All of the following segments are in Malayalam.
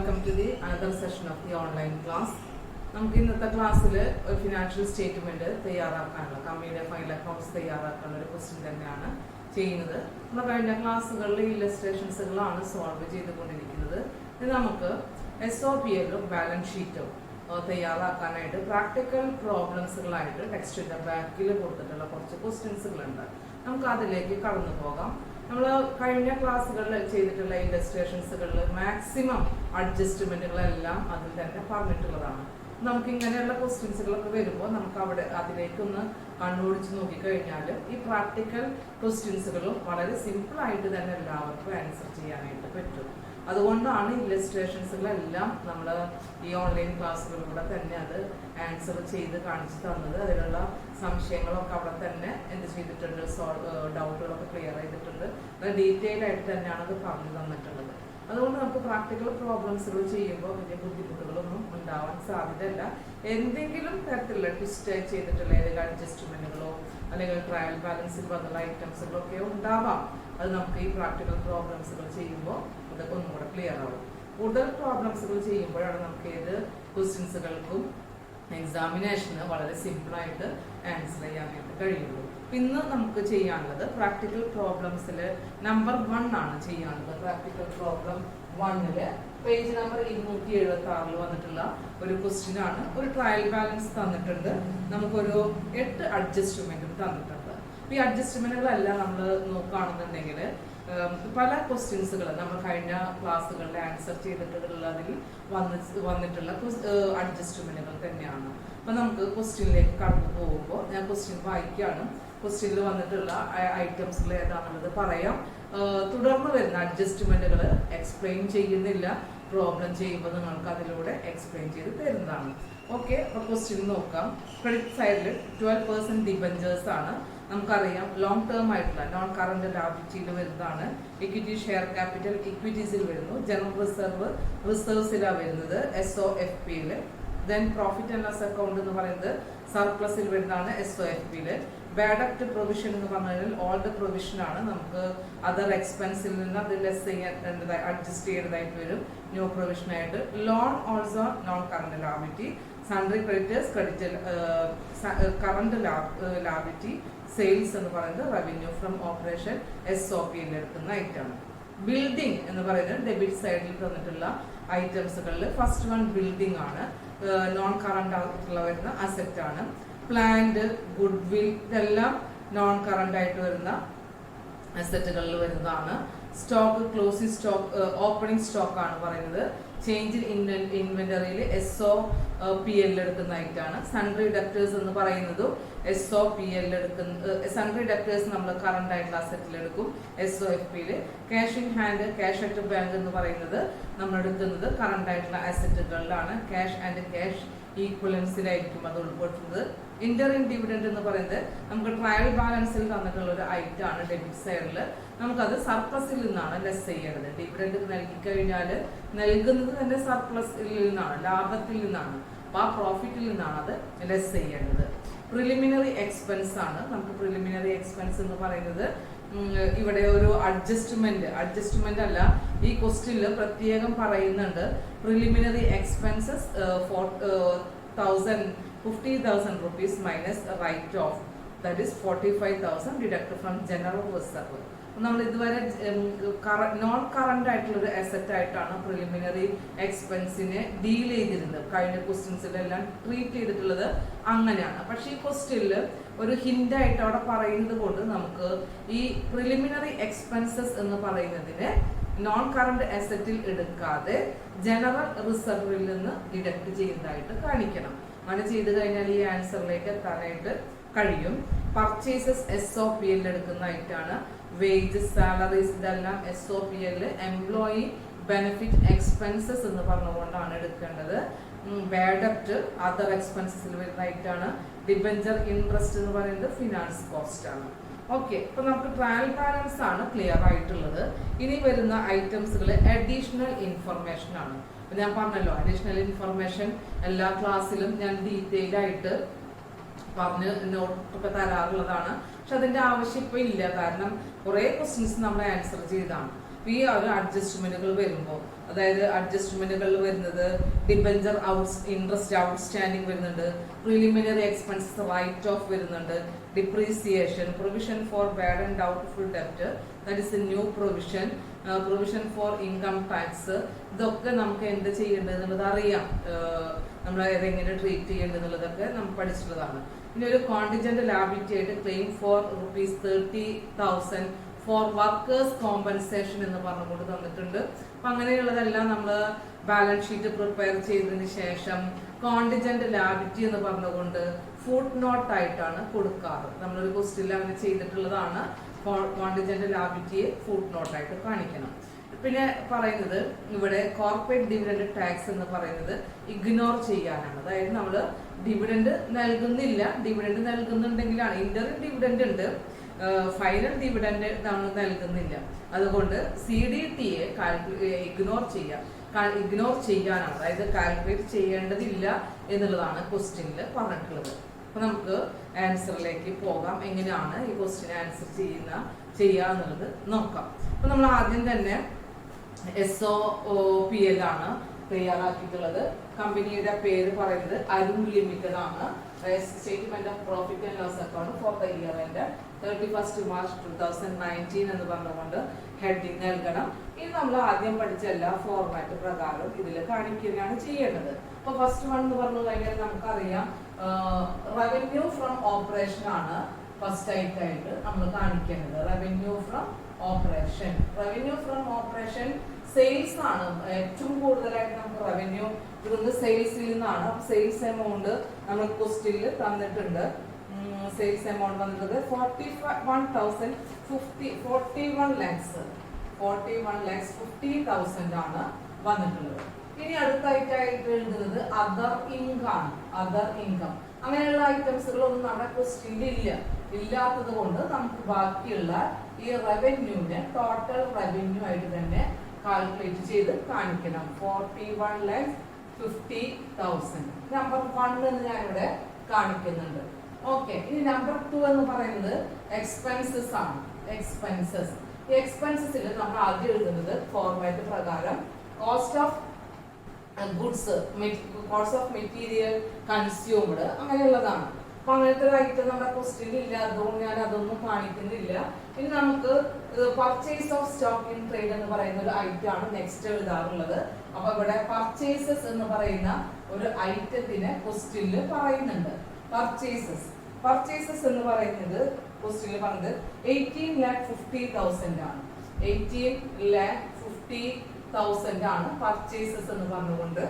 welcome to the another session of the online class. നമുക്ക് ഇന്നത്തെ ക്ലാസ്സിൽ ഒരു ഫിനാൻഷ്യൽ സ്റ്റേറ്റ്മെന്റ് തയ്യാറാക്കാനുള്ള കമ്പനിയുടെ ഫൈനൽ അക്കൗണ്ട്സ് തയ്യാറാക്കാനുള്ള ഒരു ക്വസ്റ്റ്യൻ തന്നെയാണ് ചെയ്യുന്നത്. നമ്മൾ കഴിഞ്ഞ ക്ലാസ്സുകളിൽ ഇല്ലസ്ട്രേഷൻസുകളാണ് സോൾവ് ചെയ്തുകൊണ്ടിരിക്കുന്നത്. ഇത് നമുക്ക് SOPLും ബാലൻസ് ഷീറ്റും തയ്യാറാക്കാനായിട്ട് പ്രാക്ടിക്കൽ പ്രോബ്ലംസുകളായിട്ട് ടെക്സ്റ്റിന്റെ ബാക്കിൽ കൊടുത്തിട്ടുള്ള കുറച്ച് ക്വസ്റ്റ്യൻസുകളുണ്ട്. നമുക്ക് അതിലേക്ക് കടന്നു പോകാം. നമ്മൾ കഴിഞ്ഞ ക്ലാസ്സുകളിൽ ചെയ്തിട്ടുള്ള ഇല്ലസ്ട്രേഷൻസുകളിൽ മാക്സിമം അഡ്ജസ്റ്റ്മെന്റുകളെല്ലാം അതിൽ തന്നെ പറഞ്ഞിട്ടുള്ളതാണ്. നമുക്ക് ഇങ്ങനെയുള്ള ക്വസ്റ്റ്യൻസുകളൊക്കെ വരുമ്പോൾ നമുക്ക് അവിടെ അതിലേക്കൊന്ന് കണ്ണോടിച്ച് നോക്കിക്കഴിഞ്ഞാൽ ഈ പ്രാക്ടിക്കൽ ക്വസ്റ്റ്യൻസുകളും വളരെ സിമ്പിൾ ആയിട്ട് തന്നെ എല്ലാവർക്കും ആൻസർ ചെയ്യാനായിട്ട് പറ്റും. അതുകൊണ്ടാണ് ഇല്ലസ്ട്രേഷൻസുകളെല്ലാം നമ്മൾ ഈ ഓൺലൈൻ ക്ലാസ്സുകളിലൂടെ തന്നെ അത് ആൻസർ ചെയ്ത് കാണിച്ചു തന്നത്. അതിലുള്ള സംശയങ്ങളൊക്കെ അവിടെ തന്നെ എന്ത് ചെയ്തിട്ടുണ്ട്, ഡൗട്ടുകളൊക്കെ ക്ലിയർ ചെയ്തിട്ടുണ്ട്. അത് ഡീറ്റെയിൽ ആയിട്ട് തന്നെയാണ് അത് പറഞ്ഞു തന്നിട്ടുള്ളത്. അതുകൊണ്ട് നമുക്ക് പ്രാക്ടിക്കൽ പ്രോബ്ലംസുകൾ ചെയ്യുമ്പോൾ വലിയ ബുദ്ധിമുട്ടുകളൊന്നും ഉണ്ടാവാൻ സാധ്യതയില്ല. എന്തെങ്കിലും തരത്തിലുള്ള ട്വിസ്റ്റ് ചെയ്തിട്ടുള്ള ഏതെങ്കിലും അഡ്ജസ്റ്റ്മെന്റുകളോ അല്ലെങ്കിൽ ട്രയൽ ബാലൻസിൽ വന്നുള്ള ഐറ്റംസുകളൊക്കെ ഉണ്ടാവാം. അത് നമുക്ക് ഈ പ്രാക്ടിക്കൽ പ്രോബ്ലംസുകൾ ചെയ്യുമ്പോൾ അതൊക്കെ ഒന്നും കൂടെ ക്ലിയർ ആവും. കൂടുതൽ പ്രോബ്ലംസുകൾ ചെയ്യുമ്പോഴാണ് നമുക്ക് ഏത് ക്വസ്റ്റ്യൻസുകൾക്കും എക്സാമിനേഷന് വളരെ സിമ്പിളായിട്ട് ആൻസർ ചെയ്യാനായിട്ട് കഴിയുള്ളൂ. ഇന്ന് നമുക്ക് ചെയ്യാനുള്ളത് പ്രാക്ടിക്കൽ പ്രോബ്ലംസിൽ നമ്പർ 1 ആണ് ചെയ്യാനുള്ളത്. പ്രാക്ടിക്കൽ പ്രോബ്ലം 1 പേജ് നമ്പർ 276 വന്നിട്ടുള്ള ഒരു ക്വസ്റ്റ്യൻ ആണ്. ഒരു ട്രയൽ ബാലൻസ് തന്നിട്ടുണ്ട്, നമുക്കൊരു 8 അഡ്ജസ്റ്റ്മെന്റും തന്നിട്ടുണ്ട്. ഈ അഡ്ജസ്റ്റ്മെന്റുകളെല്ലാം നമ്മൾ നോക്കുകയാണെന്നുണ്ടെങ്കിൽ പല ക്വസ്റ്റ്യൻസുകൾ നമ്മൾ കഴിഞ്ഞ ക്ലാസ്സുകളിൽ ആൻസർ ചെയ്തിട്ടുള്ളതിൽ വന്നിട്ടുള്ള അഡ്ജസ്റ്റ്മെന്റുകൾ തന്നെയാണ്. അപ്പൊ നമുക്ക് ക്വസ്റ്റ്യനിലേക്ക് കടന്നു പോകുമ്പോൾ ഞാൻ ക്വസ്റ്റ്യൻ വായിക്കുകയാണ്. ക്വസ്റ്റ്യനിൽ വന്നിട്ടുള്ള ഐറ്റംസുകൾ ഏതാണെന്നുള്ളത് പറയാം. തുടർന്ന് വരുന്ന അഡ്ജസ്റ്റ്മെന്റുകൾ എക്സ്പ്ലെയിൻ ചെയ്യുന്നില്ല, പ്രോബ്ലം ചെയ്യുമ്പോൾ നിങ്ങൾക്ക് അതിലൂടെ എക്സ്പ്ലെയിൻ ചെയ്ത് തരുന്നതാണ്. ഓക്കെ, അപ്പൊ ക്വസ്റ്റ്യൻ നോക്കാം. ക്രെഡിറ്റ് സൈഡിൽ 12% ഡിബഞ്ചേഴ്സ് ആണ്. നമുക്കറിയാം ലോങ് ടേം ആയിട്ടുള്ള നോൺ കറന്റ് ലാബിലിറ്റിയിൽ വരുന്നതാണ്. ഇക്വിറ്റി ഷെയർ ക്യാപിറ്റൽ ഇക്വിറ്റീസിൽ വരുന്നു. ജനറൽ റിസർവ് റിസർവ്സിലാണ് വരുന്നത് SOFPയിൽ. Then profit and loss account എന്ന് പറയുന്നത് സർപ്ലസിൽ വരുന്നതാണ് SOFPയിൽ. ബാഡ് ഡെറ്റ് പ്രൊവിഷൻ എന്ന് പറഞ്ഞാൽ ഓൾഡ് പ്രൊവിഷൻ ആണ്. നമുക്ക് അതർ എക്സ്പെൻസിൽ നിന്ന് അത് ലെസ് ചെയ്യേണ്ടതായി അഡ്ജസ്റ്റ് ചെയ്യേണ്ടതായിട്ട് വരും ന്യൂ പ്രൊവിഷൻ ആയിട്ട്. Loan also known current liability. Sundry creditors current liability. Sales എന്ന് പറയുന്നത് റവന്യൂ ഫ്രം ഓപ്പറേഷൻ SOPയിൽ എടുക്കുന്ന ഐറ്റമാണ്. ബിൽഡിംഗ് എന്ന് പറയുന്നത് ഡെബിറ്റ് സൈഡിൽ തന്നിട്ടുള്ള ഐറ്റംസുകളിൽ ഫസ്റ്റ് വൺ ബിൽഡിംഗ് ആണ്. നോൺ കറന്റ് ആയിട്ടുള്ള വരുന്ന അസെറ്റ് ആണ്. പ്ലാന്റ്, ഗുഡ് വിൽ ഇതെല്ലാം നോൺ കറന്റ് ആയിട്ട് വരുന്ന അസറ്റുകളിൽ വരുന്നതാണ്. Stock, closing stock, opening stock ആണ് പറയുന്നത്. ചേഞ്ച് ഇൻ ഇൻവെന്ററിയിൽ SOPL എടുക്കുന്ന ഐറ്റാണ്. സൺഡ്രി ഡെപ്റ്റേഴ്സ് എന്ന് പറയുന്നതും SOPL എടുക്കുന്ന സൺഡ്രി ഡെപ്റ്റേഴ്സ് നമ്മൾ കറന്റ് ആയിട്ടുള്ള അസറ്റിൽ എടുക്കും SOFPയിൽ. Cash in hand, cash at bank എന്ന് പറയുന്നത് നമ്മൾ എടുക്കുന്നത് കറന്റ് ആയിട്ടുള്ള അസറ്റുകളിലാണ്. ക്യാഷ് ആൻഡ് ക്യാഷ് ഈക്വലൻസിലായിരിക്കും അത് ഉൾപ്പെടുത്തുന്നത്. ഇന്ററിം ഡിവിഡൻഡ് എന്ന് പറയുന്നത് നമുക്ക് ട്രയൽ ബാലൻസിൽ തന്നിട്ടുള്ള ഒരു ഐറ്റം ആണ്. ഡെബിറ്റ് സൈഡിൽ നമുക്കത് സർപ്ലസിൽ നിന്നാണ് ലെസ് ചെയ്യേണ്ടത്. ഡിവിഡൻഡ് നൽകി കഴിഞ്ഞാൽ നൽകുന്നത് തന്നെ സർപ്ലസിൽ നിന്നാണ്, ലാഭത്തിൽ നിന്നാണ്. അപ്പൊ ആ പ്രോഫിറ്റിൽ നിന്നാണ് അത് ലെസ് ചെയ്യേണ്ടത്. പ്രിലിമിനറി എക്സ്പെൻസ് ആണ്. നമുക്ക് പ്രിലിമിനറി എക്സ്പെൻസ് എന്ന് പറയുന്നത് ഇവിടെ ഒരു അഡ്ജസ്റ്റ്മെന്റ് അല്ല, ഈ ക്വസ്റ്റ്യനിൽ പ്രത്യേകം പറയുന്നുണ്ട്. Preliminary expenses 50,000 rupees minus write off, that is 45,000 deducted from general reserve. നമ്മൾ ഇതുവരെ നോൺ കറന്റ് ആയിട്ടുള്ള ഒരു അസറ്റ് ആയിട്ടാണ് പ്രിലിമിനറി എക്സ്പെൻസിനെ ഡീൽ ചെയ്തിരുന്നത്. കഴിഞ്ഞ ക്വസ്റ്റ്യൻസിലെല്ലാം ട്രീറ്റ് ചെയ്തിട്ടുള്ളത് അങ്ങനെയാണ്. പക്ഷേ ഈ ക്വസ്റ്റ്യനിൽ ഒരു ഹിന്റ് ആയിട്ട് അവിടെ പറയുന്നത് കൊണ്ട് നമുക്ക് ഈ പ്രിലിമിനറി എക്സ്പെൻസസ് എന്ന് പറയുന്നതിനെ നോൺ കറന്റ് അസറ്റിൽ എടുക്കാതെ ജനറൽ റിസർവിൽ നിന്ന് ഡിഡക്ട് ചെയ്യുന്നതായിട്ട് കാണിക്കണം. അങ്ങനെ ചെയ്ത് കഴിഞ്ഞാൽ ഈ ആൻസറിലേക്ക് എത്താനായിട്ട് കഴിയും. പർച്ചേസസ് SOPL എടുക്കുന്ന ഐറ്റാണ്. വേജസ്, സാലറീസ് ഇതെല്ലാം SOPL. എംപ്ലോയി ബെനിഫിറ്റ് എക്സ്പെൻസസ് എന്ന് പറഞ്ഞുകൊണ്ടാണ് എടുക്കേണ്ടത്. ബാഡ് ഡെപ്റ്റ് അതർ എക്സ്പെൻസസിൽ വരുന്ന ഐറ്റാണ്. ഡിബഞ്ചർ ഇൻട്രസ്റ്റ് എന്ന് പറയുന്നത് ഫിനാൻസ് കോസ്റ്റ് ആണ്. ഓക്കെ, അപ്പൊ നമുക്ക് ട്രയൽ ബാലൻസ് ആണ് ക്ലിയർ ആയിട്ടുള്ളത്. ഇനി വരുന്ന ഐറ്റംസുകൾ അഡീഷണൽ ഇൻഫർമേഷൻ ആണ്. ഞാൻ പറഞ്ഞല്ലോ അഡീഷണൽ ഇൻഫർമേഷൻ എല്ലാ ക്ലാസ്സിലും ഞാൻ ഡീറ്റെയിൽ ആയിട്ട് പറഞ്ഞ് നോട്ടൊക്കെ തരാറുള്ളതാണ്. പക്ഷെ അതിന്റെ ആവശ്യം ഇപ്പൊ ഇല്ല, കാരണം കുറെ ക്വസ്റ്റ്യൻസ് നമ്മൾ ആൻസർ ചെയ്താണ്. ഈ ഒരു അഡ്ജസ്റ്റ്മെന്റുകൾ വരുമ്പോൾ, അതായത് അഡ്ജസ്റ്റ്മെന്റുകൾ വരുന്നത് ഡിബഞ്ചർ ഇൻട്രസ്റ്റ് ഔട്ട്സ്റ്റാൻഡിംഗ് വരുന്നുണ്ട്, പ്രിലിമിനറി എക്സ്പെൻസസ് റൈറ്റ് ഓഫ് വരുന്നുണ്ട്, depreciation, provision for bad and doubtful ഡെപ്റ്റ്, that is a new provision, provision for income tax. ഇതൊക്കെ നമുക്ക് എന്ത് ചെയ്യേണ്ടത് എന്നുള്ളത് അറിയാം, നമ്മൾ എങ്ങനെ ട്രീറ്റ് ചെയ്യേണ്ടത് എന്നുള്ളതൊക്കെ നമ്മൾ പഠിച്ചിട്ടുള്ളതാണ്. ഇനി ഒരു കോണ്ടിജന്റ് ലാബിലിറ്റി ആയിട്ട് claim four ₹30,000 four workers compensation എന്ന് പറഞ്ഞുകൊണ്ട് തന്നിട്ടുണ്ട്. അപ്പൊ അങ്ങനെയുള്ളതെല്ലാം നമ്മൾ ബാലൻസ് ഷീറ്റ് പ്രിപ്പയർ ചെയ്തതിന് ശേഷം കോണ്ടിജന്റ് ലാബിലിറ്റി എന്ന് പറഞ്ഞുകൊണ്ട് ഫുട് നോട്ട് ആയിട്ടാണ് കൊടുക്കാറ്. നമ്മളൊരു ക്വസ്റ്റ്യനിൽ അങ്ങനെ ചെയ്തിട്ടുള്ളതാണ്. കോണ്ടിജന്റ് ലാബിലിറ്റിയെ ഫുട് നോട്ട് ആയിട്ട് കാണിക്കണം. പിന്നെ പറയുന്നത് ഇവിടെ കോർപ്പറേറ്റ് ഡിവിഡൻഡ് ടാക്സ് എന്ന് പറയുന്നത് ഇഗ്നോർ ചെയ്യാനാണ്. അതായത് നമ്മൾ ഡിവിഡൻഡ് നൽകുന്നില്ല, ഡിവിഡൻഡ് നൽകുന്നുണ്ടെങ്കിലാണ്, ഇന്ററിം ഡിവിഡൻഡ് ഉണ്ട്, ഫൈനൽ ഡിവിഡൻഡ് നമ്മൾ നൽകുന്നില്ല. അതുകൊണ്ട് CDTയെ ഇഗ്നോർ ചെയ്യാനാണ്, അതായത് കാൽക്കുലേറ്റ് ചെയ്യേണ്ടതില്ല എന്നുള്ളതാണ് ക്വസ്റ്റ്യനിൽ പറഞ്ഞിട്ടുള്ളത്. അപ്പൊ നമുക്ക് ആൻസറിലേക്ക് പോകാം. എങ്ങനെയാണ് ഈ ക്വസ്റ്റ്യൻ ആൻസർ ചെയ്യുക എന്നുള്ളത് നോക്കാം. അപ്പൊ നമ്മൾ ആദ്യം തന്നെ SOPL ആണ് തയ്യാറാക്കിയിട്ടുള്ളത്. കമ്പനിയുടെ പേര് പറയുന്നത് അരുൺ ലിമിറ്റഡ് ആണ്. Statement of profit and loss account for the year end 31st March 2019 എന്ന് പറഞ്ഞുകൊണ്ട് ഹെഡിങ് നൽകണം. ഇത് നമ്മൾ ആദ്യം പഠിച്ച എല്ലാ ഫോർമാറ്റ് പ്രകാരം ഇതിൽ കാണിക്കുകയാണ് ചെയ്യേണ്ടത്. അപ്പൊ ഫസ്റ്റ് വൺ എന്ന് പറഞ്ഞു കഴിഞ്ഞാൽ നമുക്കറിയാം റവന്യൂ ഫ്രം ഓപ്പറേഷൻ ആണ് ഫസ്റ്റ് ആയിട്ട് നമ്മൾ കാണിക്കേണ്ടത്. റവന്യൂ ഫ്രം ഓപ്പറേഷൻ സെയിൽസ് ആണ് ഏറ്റവും കൂടുതലായിട്ട് നമുക്ക് റവന്യൂ കിട്ടുന്നത് സെയിൽസിൽ നിന്നാണ്. സെയിൽസ് എമൗണ്ട് നമ്മൾ ക്വസ്റ്റ്യനിൽ തന്നിട്ടുണ്ട്. സെയിൽസ് എമൗണ്ട് വന്നിട്ടുള്ളത് 41,50,000 ആണ് വന്നിട്ടുള്ളത്. ഇനി അടുത്തായിട്ട് എഴുതുന്നത് അതർ ഇൻകം. അങ്ങനെയുള്ള ഐറ്റംസുകളൊന്നും നമ്മുടെ ക്വസ്റ്റ്യനിൽ ഇല്ലാത്തത് കൊണ്ട് നമുക്ക് ബാക്കിയുള്ള ഈ റവന്യൂവിനെ ടോട്ടൽ റവന്യൂ ആയിട്ട് തന്നെ കാൽക്കുലേറ്റ് ചെയ്ത് കാണിക്കണം. 41,50,000 നമ്പർ 1 എന്ന് ഞാനിവിടെ കാണിക്കുന്നുണ്ട്. ഓക്കെ, ഇനി നമ്പർ 2 എന്ന് പറയുന്നത് എക്സ്പെൻസസ് ആണ്. ഈ എക്സ്പെൻസസിൽ നമ്മൾ ആദ്യം എഴുതുന്നത് ഫോർമാറ്റ് പ്രകാരം cost of goods, cost of material consumed അങ്ങനെയുള്ളതാണ്. അപ്പൊ അങ്ങനത്തെ ഒരു ഐറ്റം നമ്മുടെ ക്വസ്റ്റ്യനിൽ ഇല്ല, അതുകൊണ്ട് ഞാൻ അതൊന്നും കാണിക്കുന്നില്ല. ഇനി നമുക്ക് purchase of stock in trade എന്ന് പറയുന്ന ഒരു ഐറ്റം ആണ് നെക്സ്റ്റ് എഴുതാറുള്ളത്. അപ്പൊ ഇവിടെ പർച്ചേസസ് എന്ന് പറയുന്ന ഒരു ഐറ്റത്തിനെ ക്വസ്റ്റ്യനിൽ പറയുന്നുണ്ട്. പർച്ചേസസ് എന്ന് പറയുന്നത് ക്വസ്റ്റ്യനിൽ പറഞ്ഞത് 18,50,000 ആണ്. 18,50,000 ആണ് പർച്ചേസസ് എന്ന് പറഞ്ഞുകൊണ്ട്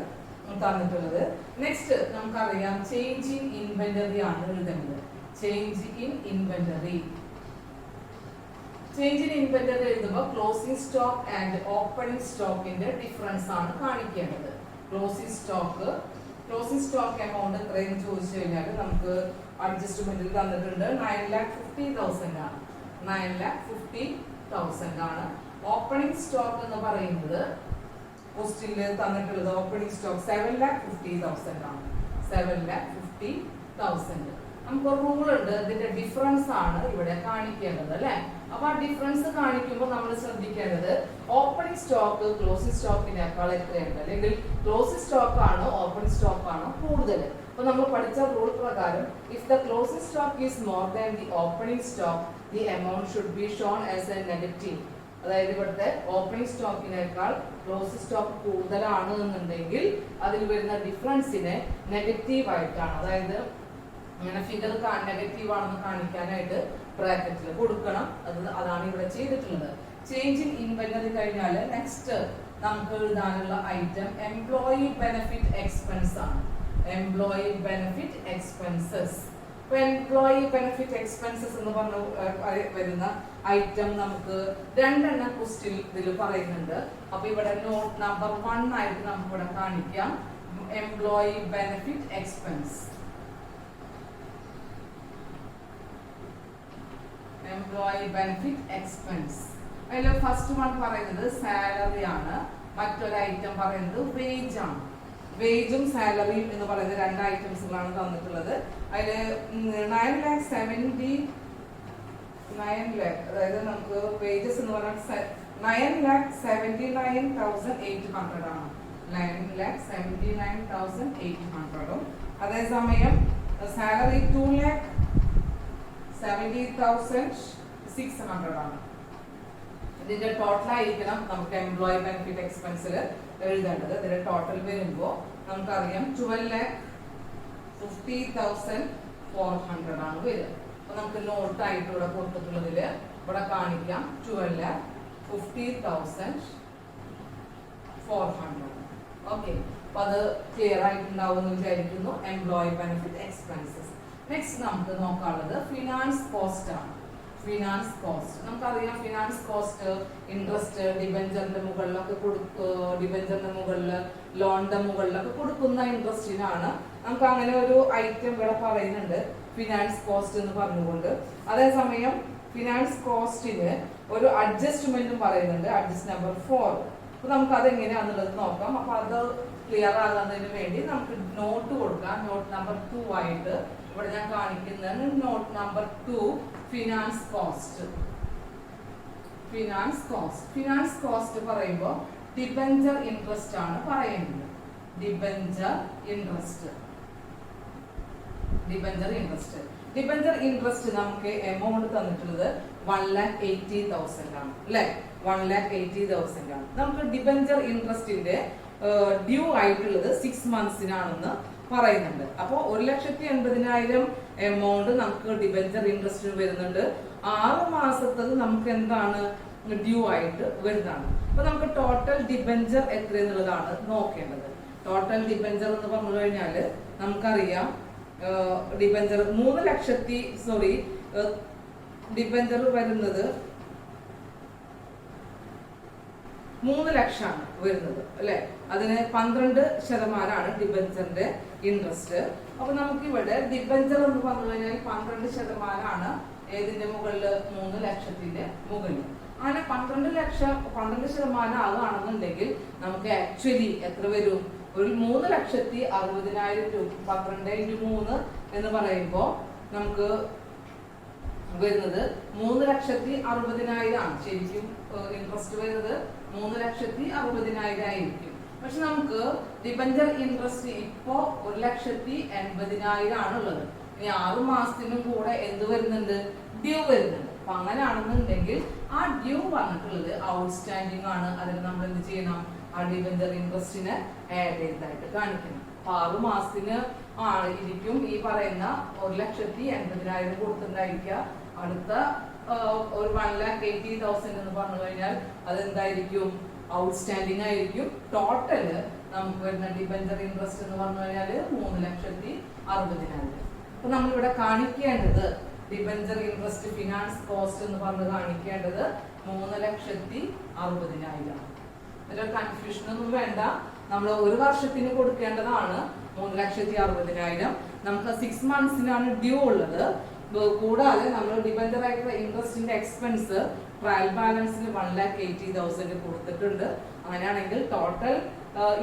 തന്നിട്ടുള്ളത്. നെക്സ്റ്റ് നമുക്കറിയാം ചേഞ്ച് ഇൻ ഇൻവെന്ററി ആണ് എഴുതേണ്ടത്. ചേഞ്ച് ഇൻ ഇൻവെന്ററി എഴുതുമ്പോൾ ക്ലോസിംഗ് സ്റ്റോക്ക് ആൻഡ് ഓപ്പണിംഗ് സ്റ്റോക്കിന്റെ ഡിഫറൻസ് ആണ് കാണിക്കേണ്ടത്. ക്ലോസിംഗ് സ്റ്റോക്ക് എമൗണ്ട് എത്രയെന്ന് ചോദിച്ചു കഴിഞ്ഞാൽ നമുക്ക് അഡ്ജസ്റ്റ്മെന്റിൽ തന്നിട്ടുണ്ട് 9,50,000 ആണ്. 9,50,000 ആണ്. ഓപ്പണിംഗ് സ്റ്റോക്ക് എന്ന് പറയുന്നത് ക്വസ്റ്റ്യനിൽ തന്നിട്ടുള്ളത് ഓപ്പണിംഗ് സ്റ്റോക്ക് 7,50,000 ആണ്. 7,50,000. നമുക്ക് റൂൾ ഉണ്ട്, ഇതിന്റെ ഡിഫറൻസ് ആണ് ഇവിടെ കാണിക്കേണ്ടത് അല്ലെ. അപ്പൊ ആ ഡിഫറൻസ് കാണിക്കുമ്പോൾ നമ്മൾ ശ്രദ്ധിക്കേണ്ടത് ഓപ്പണിംഗ് സ്റ്റോക്ക് ക്ലോസിംഗ് സ്റ്റോക്കിനേക്കാൾ എത്രയുണ്ട്, അല്ലെങ്കിൽ ക്ലോസിംഗ് സ്റ്റോക്ക് ആണോ ഓപ്പണിംഗ് സ്റ്റോക്ക് ആണോ കൂടുതൽ. അപ്പൊ നമ്മൾ പഠിച്ച റൂൾ പ്രകാരം if the closing stock is more than the opening stock the amount should be shown as A negative. അതായത് ഇവിടുത്തെ ഓപ്പണിംഗ് സ്റ്റോക്കിനേക്കാൾ ക്ലോസിംഗ് സ്റ്റോക്ക് കൂടുതലാണ് എന്നുണ്ടെങ്കിൽ അതിൽ വരുന്ന ഡിഫറൻസിനെ നെഗറ്റീവ് ആയിട്ടാണ്, അതായത് അങ്ങനെ ഫിഗർ നെഗറ്റീവ് ആണെന്ന് കാണിക്കാനായിട്ട് ബ്രാക്കറ്റിൽ കൊടുക്കണം. അതാണ് ഇവിടെ ചെയ്തിട്ടുള്ളത്. ചേഞ്ച് ഇൻ ഇൻവെന്ററി കഴിഞ്ഞാൽ നെക്സ്റ്റ് നമുക്ക് എഴുതാനുള്ള ഐറ്റം എംപ്ലോയി ബെനിഫിറ്റ് എക്സ്പെൻസ് ആണ്. Employee benefit expenses. Employee benefit expenses എന്ന് പറഞ്ഞു വരുന്ന ഐറ്റം നമുക്ക് രണ്ടെണ്ണം ക്വസ്റ്റ്യൻ ഇതിൽ പറയുന്നുണ്ട്. അപ്പൊ ഇവിടെ നോട്ട് നമ്പർ 1 ആയിട്ട് നമുക്ക് ഇവിടെ കാണിക്കാം employee benefit expense. Employee benefit expense. അതിൽ ഫസ്റ്റ് വൺ പറയുന്നത് സാലറി ആണ്, മറ്റൊരു ഐറ്റം പറയുന്നത് വേജ് ആണ്. വേജും സാലറിയും എന്ന് പറയുന്ന രണ്ട് ഐറ്റംസുകളാണ് തന്നിട്ടുള്ളത്. അതിൽ 9,70,000 അതായത് നമുക്ക് വേജസ് എന്ന് പറഞ്ഞാൽ 9,79,800 ആണ്. 9,79,800. അതേസമയം സാലറി 2,70,600 ആണ്. ഇതിന്റെ ടോട്ടൽ ആയിരിക്കണം നമുക്ക് എംപ്ലോയി ബെനിഫിറ്റ് എക്സ്പെൻസിൽ എഴുതേണ്ടത്. ഇതിന്റെ ടോട്ടൽ വരുമ്പോൾ നമുക്കറിയാം 12,50,400 ആണ് വരിക. അപ്പൊ നമുക്ക് നോട്ട് ആയിട്ട് ഇവിടെ കൊടുത്തിട്ടുള്ളതിൽ ഇവിടെ കാണിക്കാം 12,50,400. ഓക്കെ, അപ്പൊ അത് ക്ലിയർ ആയിട്ടുണ്ടാവും എന്ന് വിചാരിക്കുന്നു. Employee benefit expenses. നെക്സ്റ്റ് നമുക്ക് നോക്കാനുള്ളത് ഫിനാൻസ് കോസ്റ്റ് ആണ്. ഫിനാൻസ് കോസ്റ്റ് നമുക്കറിയാം. ഫിനാൻസ് കോസ്റ്റ് ഇൻട്രസ്റ്റ് ഡിബെഞ്ചറിന്റെ മുകളിലൊക്കെ ഡിബെഞ്ചറിന്റെ മുകളിൽ ലോണിന്റെ മുകളിലൊക്കെ കൊടുക്കുന്ന ഇൻട്രസ്റ്റിനാണ്. നമുക്ക് അങ്ങനെ ഒരു ഐറ്റം ഇവിടെ പറയുന്നുണ്ട് ഫിനാൻസ് കോസ്റ്റ് എന്ന് പറഞ്ഞുകൊണ്ട്. അതേസമയം ഫിനാൻസ് കോസ്റ്റിന് ഒരു അഡ്ജസ്റ്റ്മെന്റും പറയുന്നുണ്ട്, അഡ്ജസ്റ്റ് നമ്പർ 4. അപ്പൊ നമുക്ക് അതെങ്ങനെയാണെന്നുള്ളത് നോക്കാം. അപ്പൊ അത് ക്ലിയർ ആകുന്നതിന് വേണ്ടി നമുക്ക് നോട്ട് കൊടുക്കാം. നോട്ട് നമ്പർ 2 ആയിട്ട് ഇവിടെ ഞാൻ കാണിക്കുന്നതാണ് not number 2 finance cost. Finance cost finance cost പറയുമ്പോൾ ഡിബെഞ്ചർ ഇൻട്രസ്റ്റ് ആണ് പറയുന്നത്. ഡിബെഞ്ചർ ഇൻട്രസ്റ്റ് ഡിബെഞ്ചർ ഇൻട്രസ്റ്റ് നമുക്ക് എമൗണ്ട് തന്നിട്ടുള്ളത് 1,80,000 ആണ് അല്ലെ. 1,80,000 ആണ്. നമുക്ക് ഡിബെഞ്ചർ ഇൻട്രസ്റ്റിന്റെ ഡ്യൂ ആയിട്ടുള്ളത് 6 മന്ത്സിനാണെന്ന് പറയുന്നുണ്ട്. അപ്പൊ 1,80,000 എമൗണ്ട് നമുക്ക് ഡിബെഞ്ചർ ഇൻട്രസ്റ്റ് വരുന്നുണ്ട്. 6 മാസത്തത് നമുക്ക് എന്താണ് ഡ്യൂ ആയിട്ട് വരുന്നതാണ്. അപ്പൊ നമുക്ക് ടോട്ടൽ ഡിബെഞ്ചർ എത്ര എന്നുള്ളതാണ് നോക്കേണ്ടത്. ടോട്ടൽ ഡിബെഞ്ചർ എന്ന് പറഞ്ഞു കഴിഞ്ഞാല് നമുക്കറിയാം ഡിബെഞ്ചർ 3 ലക്ഷത്തി ഡിബെഞ്ചർ വരുന്നത് 3 ലക്ഷമാണ് വരുന്നത് അല്ലെ. അതിന് 12% ഡിബെഞ്ചറിന്റെ ഇൻട്രസ്റ്റ്. അപ്പൊ നമുക്ക് ഇവിടെ ഡിബെഞ്ചർ എന്ന് പറഞ്ഞു കഴിഞ്ഞാൽ 12% ഏതിന്റെ മുകളിൽ 3 ലക്ഷത്തിന്റെ മുകളിൽ. അങ്ങനെ 12% ആകുകയാണെന്നുണ്ടെങ്കിൽ നമുക്ക് ആക്ച്വലി എത്ര വരും? ഒരു 3,60,60,000 രൂപ. 12 × 3 എന്ന് പറയുമ്പോ നമുക്ക് വരുന്നത് 3,60,60,000 ആണ്. ശരിക്കും ഇൻട്രസ്റ്റ് വരുന്നത് 3,60,60,000 ആയിരിക്കും. പക്ഷെ നമുക്ക് ഡിബെഞ്ചർ ഇൻട്രസ്റ്റ് ഇപ്പോ 1,80,000 ആണുള്ളത്. ഇനി 6 മാസത്തിനും കൂടെ എന്ത് വരുന്നുണ്ട്? ഡ്യൂ വരുന്നുണ്ട്. അപ്പൊ അങ്ങനെയാണെന്നുണ്ടെങ്കിൽ ആ ഡ്യൂ പറഞ്ഞിട്ടുള്ളത് ഔട്ട്സ്റ്റാൻഡിംഗ് ആണ്. അതിന് നമ്മൾ എന്ത് ചെയ്യണം? ആ ഡിബെഞ്ചർ ഇൻട്രസ്റ്റിനെ ആഡ് ചെയ്തതായിട്ട് കാണിക്കണം. അപ്പൊ 6 മാസത്തിന് ഇരിക്കും ഈ പറയുന്ന 1,80,000 കൊടുത്തിട്ടുണ്ടായിരിക്കുക. അടുത്ത ഒരു 1,80,000 എന്ന് പറഞ്ഞു കഴിഞ്ഞാൽ അതെന്തായിരിക്കും? ഔട്ട്സ്റ്റാൻഡിംഗ് ആയിരിക്കും. ടോട്ടല് നമുക്ക് വരുന്ന ഡിബെഞ്ചർ ഇൻട്രസ്റ്റ് എന്ന് പറഞ്ഞു കഴിഞ്ഞാൽ 3,60,60,000. അപ്പൊ നമ്മളിവിടെ കാണിക്കേണ്ടത് ഡിബെഞ്ചർ ഇൻട്രസ്റ്റ് ഫിനാൻസ് കോസ്റ്റ് എന്ന് പറഞ്ഞ് കാണിക്കേണ്ടത് 3,60,60,000. ഇതിൽ കൺഫ്യൂഷൻ ഒന്നും വേണ്ട. നമ്മൾ ഒരു വർഷത്തിന് കൊടുക്കേണ്ടതാണ് 3,60,60,000. നമുക്ക് 6 മന്ത്സിനാണ് ഡ്യൂ ഉള്ളത്. കൂടാതെ നമ്മൾ ഡിബെഞ്ചർ ആയിട്ടുള്ള ഇൻട്രസ്റ്റിന്റെ എക്സ്പെൻസ് ട്രയൽ ബാലൻസിന് 1,80,000 കൊടുത്തിട്ടുണ്ട്. അങ്ങനെയാണെങ്കിൽ ടോട്ടൽ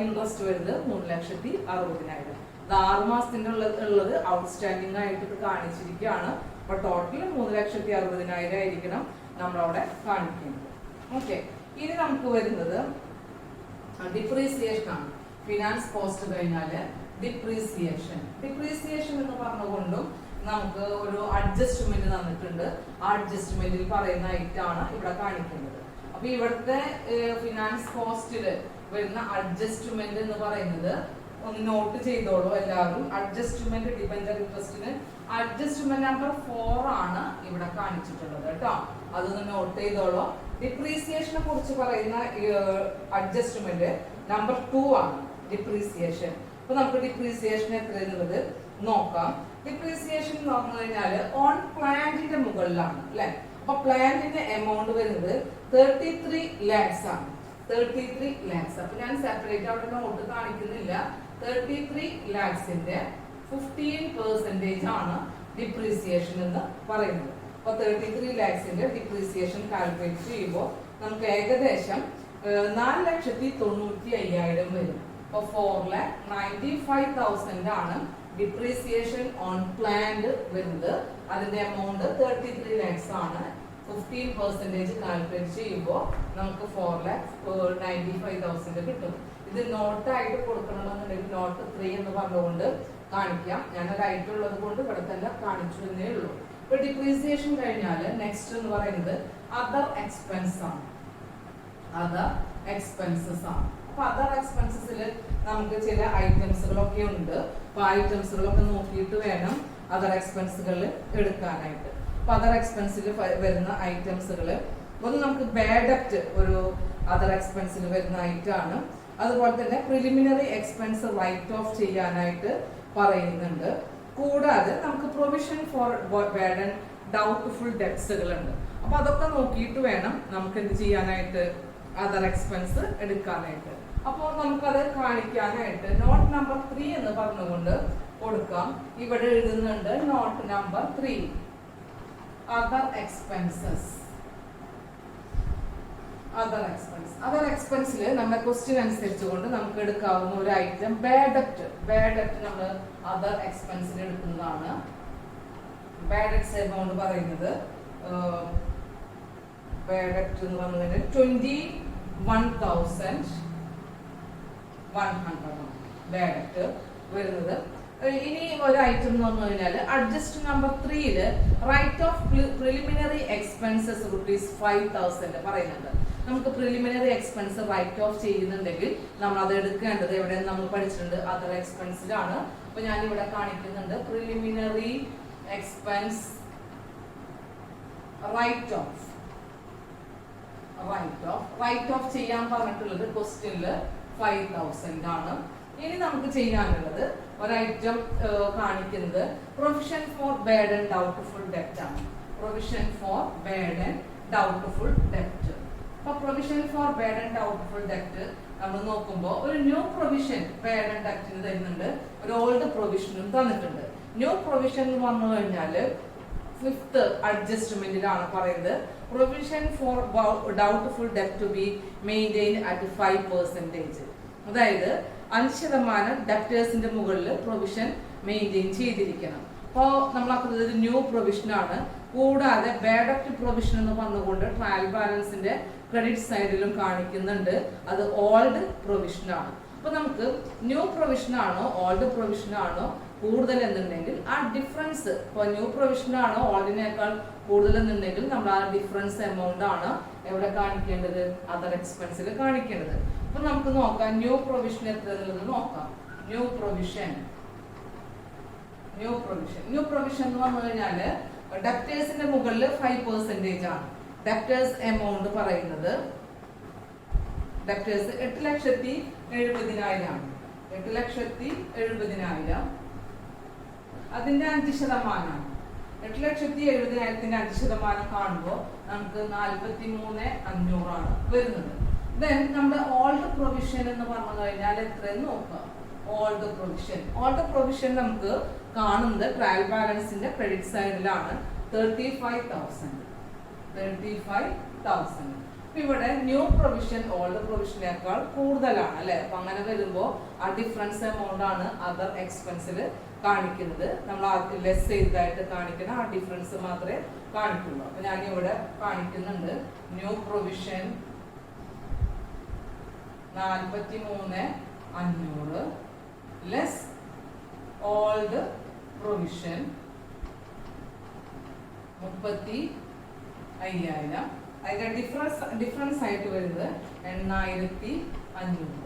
ഇൻട്രസ്റ്റ് വരുന്നത് 3,60,60,000. ഇത് 6 മാസത്തിന്റെ ഉള്ളത് ഔട്ട്സ്റ്റാൻഡിംഗ് ആയിട്ട് ഇത് കാണിച്ചിരിക്കുകയാണ്. അപ്പൊ ടോട്ടൽ 3,60,60,000 ആയിരിക്കണം നമ്മളവിടെ കാണിക്കുന്നത്. ഓക്കെ, ഇനി നമുക്ക് വരുന്നത് ഡിപ്രീസിയേഷൻ ആണ്. ഫിനാൻസ് കോസ്റ്റ് കഴിഞ്ഞാല് ഡിപ്രീസിയേഷൻ എന്ന് പറഞ്ഞുകൊണ്ടും നമുക്ക് ഒരു അഡ്ജസ്റ്റ്മെന്റ് തന്നിട്ടുണ്ട്. ആ അഡ്ജസ്റ്റ്മെന്റിൽ പറയുന്ന ഐറ്റാണ് ഇവിടെ കാണിക്കുന്നത്. അപ്പൊ ഇവിടുത്തെ ഫിനാൻസ് കോസ്റ്റില് വരുന്ന അഡ്ജസ്റ്റ്മെന്റ് എന്ന് പറയുന്നത് ഒന്ന് നോട്ട് ചെയ്തോളൂ എല്ലാവരും. അഡ്ജസ്റ്റ്മെന്റ് ഡിബെഞ്ചർ ഇൻട്രസ്റ്റിന് അഡ്ജസ്റ്റ്മെന്റ് നമ്പർ 4 ആണ് ഇവിടെ കാണിച്ചിട്ടുള്ളത് കേട്ടോ. അതൊന്ന് നോട്ട് ചെയ്തോളൂ. ഡിപ്രീസിയേഷനെ കുറിച്ച് പറയുന്ന അഡ്ജസ്റ്റ്മെന്റ് നമ്പർ 2 ആണ് ഡിപ്രീസിയേഷൻ. അപ്പൊ നമുക്ക് ഡിപ്രീസിയേഷൻ എത്ര എന്നുള്ളത് നോക്കാം. ഡിപ്രീസിയേഷൻ എന്ന് പറഞ്ഞു കഴിഞ്ഞാല് ഓൺ പ്ലാന്റിന്റെ മുകളിലാണ് അല്ലെ. അപ്പൊ പ്ലാന്റിന്റെ എമൗണ്ട് വരുന്നത് 33 lakhs ആണ്. 33 lakhs. അപ്പൊ ഞാൻ സെപ്പറേറ്റ് അവിടെ നോട്ട് കാണിക്കുന്നില്ല. 33 lakhsന്റെ 15% ആണ് ഡിപ്രീസിയേഷൻ എന്ന് പറയുന്നത്. അപ്പൊ 33 lakhsന്റെ ഡിപ്രീസിയേഷൻ കാൽക്കുലേറ്റ് ചെയ്യുമ്പോൾ നമുക്ക് ഏകദേശം 4,95,000 വരും. അപ്പൊ 4,95,000 ആണ് ഡിപ്രീസിയേഷൻ ഓൺ പ്ലാന്റ് വരുന്നത്. അതിന്റെ എമൗണ്ട് 33 lakhs ആണ്. 15% കാൽക്കുലേറ്റ് ചെയ്യുമ്പോൾ നമുക്ക് 4,95,000 കിട്ടും. ഇത് നോട്ടായിട്ട് കൊടുക്കണമെന്നുണ്ടെങ്കിൽ നോട്ട് 3 എന്ന് പറഞ്ഞുകൊണ്ട് കാണിക്കാം. ഞാൻ റൈറ്റ് ഉള്ളത് കൊണ്ട് ഇവിടെ തന്നെ കാണിച്ചു എന്നേ ഉള്ളൂ. ഇപ്പൊ ഡിപ്രീസിയേഷൻ കഴിഞ്ഞാൽ നെക്സ്റ്റ് എന്ന് പറയുന്നത് അതർ എക്സ്പെൻസ് ആണ്. അതർ എക്സ്പെൻസസ് ആണ്. അപ്പൊ അതർ എക്സ്പെൻസസിൽ നമുക്ക് ചില ഐറ്റംസുകളൊക്കെ ഉണ്ട്. അപ്പൊ ഐറ്റംസുകളൊക്കെ നോക്കിയിട്ട് വേണം അതർ എക്സ്പെൻസുകൾ എടുക്കാനായിട്ട്. അപ്പൊ അതർ എക്സ്പെൻസിൽ വരുന്ന ഐറ്റംസുകൾ ഒന്ന് നമുക്ക് ബാഡ് ഡെപ്റ്റ് ഒരു അതർ എക്സ്പെൻസിൽ വരുന്ന ഐറ്റം ആണ്. അതുപോലെ തന്നെ പ്രിലിമിനറി എക്സ്പെൻസ് റൈറ്റ് ഓഫ് ചെയ്യാനായിട്ട് പറയുന്നുണ്ട്. കൂടാതെ നമുക്ക് provision for bad and doubtful ഡെപ്സുകൾ ഉണ്ട്. അപ്പൊ അതൊക്കെ നോക്കിയിട്ട് വേണം നമുക്ക് എന്ത് ചെയ്യാനായിട്ട് അതർ എക്സ്പെൻസ് എടുക്കാനായിട്ട്. അപ്പോൾ നമുക്കത് കാണിക്കാനായിട്ട് നോട്ട് നമ്പർ 3 എന്ന് പറഞ്ഞുകൊണ്ട് കൊടുക്കാം. ഇവിടെ എഴുതുന്നുണ്ട് note number 3 other expenses. Other എക്സ്പെൻസിൽ നമ്മുടെ ക്വസ്റ്റ്യൻ അനുസരിച്ചുകൊണ്ട് നമുക്ക് എടുക്കാവുന്ന ഒരു ഐറ്റം ബാഡ് ഡെപ്റ്റ് നമ്മൾ അതർ എക്സ്പെൻസിൽ എടുക്കുന്നതാണ്. ബാഡ് ഡെപ്റ്റ്സ് എമൗണ്ട് പറയുന്നത് ബാഡ് ഡെപ്റ്റ് എന്ന് പറഞ്ഞത് 21,100 ബാഡ് ഡെപ്റ്റ് വരുന്നത്. ഇനി ഒരു ഐറ്റം എന്ന് പറഞ്ഞു കഴിഞ്ഞാൽ adjust number 3 write off preliminary expenses ₹5,000 പറയുന്നുണ്ട്. നമുക്ക് പ്രിലിമിനറി എക്സ്പെൻസ് റൈറ്റ് ഓഫ് ചെയ്യുന്നുണ്ടെങ്കിൽ നമ്മൾ അത് എടുക്കേണ്ടത് എവിടെ നമ്മൾ പഠിച്ചിട്ടുണ്ട് അതർ എക്സ്പെൻസിലാണ്. അപ്പൊ ഞാൻ ഇവിടെ കാണിക്കുന്നുണ്ട് പ്രിലിമിനറി എക്സ്പെൻസ് റൈറ്റ് ഓഫ് ചെയ്യാൻ പറഞ്ഞിട്ടുള്ളത് ക്വസ്റ്റ്യനിൽ 5,000 ആണ്. ഇനി നമുക്ക് ചെയ്യാനുള്ളത് ഒരൈറ്റം കാണിക്കുന്നത് provision for bad and doubtful ഡെപ്റ്റ് ആണ്. Provision for bad and doubtful ഡെപ്റ്റ്. അപ്പൊ provision for bad and doubtful ഡെപ്റ്റ് നമ്മൾ നോക്കുമ്പോൾ ഒരു ന്യൂ പ്രൊവിഷൻ ബാഡ് ആൻഡ് ഡെപ്റ്റിന് തരുന്നുണ്ട്, ഒരു ഓൾഡ് പ്രൊവിഷനും തന്നിട്ടുണ്ട്. ന്യൂ പ്രൊവിഷൻ എന്ന് പറഞ്ഞു കഴിഞ്ഞാൽ 5th അഡ്ജസ്റ്റ്മെന്റിലാണ് പറയുന്നത് പ്രൊവിഷൻ ഫോർ ഡൗട്ട്ഫുൾ ഡെപ്റ്റ് ടു ബി മെയിൻറ്റെയിൻ അറ്റ് 5%. അതായത് 5% ഡെപ്റ്റേഴ്സിന്റെ മുകളിൽ പ്രൊവിഷൻ മെയിൻറ്റെയിൻ ചെയ്തിരിക്കണം. അപ്പോൾ നമ്മളാക്കുന്നത് ഒരു ന്യൂ പ്രൊവിഷൻ ആണ്. കൂടാതെ ബാഡ് ഡെപ്റ്റ് പ്രൊവിഷൻ എന്ന് പറഞ്ഞുകൊണ്ട് ട്രയൽ ബാലൻസിന്റെ ക്രെഡിറ്റ് സൈഡിലും കാണിക്കുന്നുണ്ട്, അത് ഓൾഡ് പ്രൊവിഷൻ ആണ്. അപ്പൊ നമുക്ക് ന്യൂ പ്രൊവിഷൻ ആണോ ഓൾഡ് പ്രൊവിഷൻ ആണോ കൂടുതൽ എന്നുണ്ടെങ്കിൽ ആ ഡിഫറൻസ്, ഇപ്പൊ ന്യൂ പ്രൊവിഷൻ ആണോ ഓൾഡിനേക്കാൾ കൂടുതൽ എന്നുണ്ടെങ്കിൽ നമ്മൾ ആ ഡിഫറൻസ് എമൗണ്ട് ആണ് എവിടെ കാണിക്കേണ്ടത് അതർ എക്സ്പെൻസിൽ കാണിക്കേണ്ടത്. അപ്പൊ നമുക്ക് നോക്കാം ന്യൂ പ്രൊവിഷൻ എത്ര എന്നുള്ളത് നോക്കാം. ന്യൂ പ്രൊവിഷൻ എന്ന് പറഞ്ഞു കഴിഞ്ഞാല് ഡെപ്റ്റേഴ്സിന്റെ മുകളിൽ 5% ആണ്. ഡെപ്റ്റേഴ്സ് എമൗണ്ട് പറയുന്നത് ഡെപ്റ്റേഴ്സ് 8,70,000 ആണ്. 8,70,000 അതിന്റെ 5%. 8,70,000 5% കാണുമ്പോൾ നമുക്ക് 43,500 ആണ് വരുന്നത്. ദെൻ നമ്മുടെ ഓൾഡ് പ്രൊവിഷൻ എന്ന് പറഞ്ഞു കഴിഞ്ഞാൽ എത്രയെന്ന് നോക്കാം. ഓൾഡ് പ്രൊവിഷൻ നമുക്ക് കാണുന്നത് ട്രയൽ ബാലൻസിന്റെ ക്രെഡിറ്റ് സൈഡിലാണ് 35,000. ഇവിടെ ന്യൂ പ്രൊവിഷൻ ഓൾഡ് പ്രൊവിഷനേക്കാൾ കൂടുതലാണ് അല്ലെ. അപ്പൊ അങ്ങനെ വരുമ്പോൾ ആ ഡിഫറൻസ് എമൗണ്ട് ആണ് അതർ എക്സ്പെൻസിൽ കാണിക്കുന്നത്. നമ്മൾ ലെസ് ചെയ്തതായിട്ട് കാണിക്കുന്ന ആ ഡിഫറൻസ് മാത്രമേ കാണിക്കുള്ളൂ. അപ്പൊ ഞാൻ ഇവിടെ കാണിക്കുന്നുണ്ട് new provision 43,500 less old provision 35,000. അതിന്റെ ഡിഫറൻസ് ആയിട്ട് വരുന്നത് 8,500.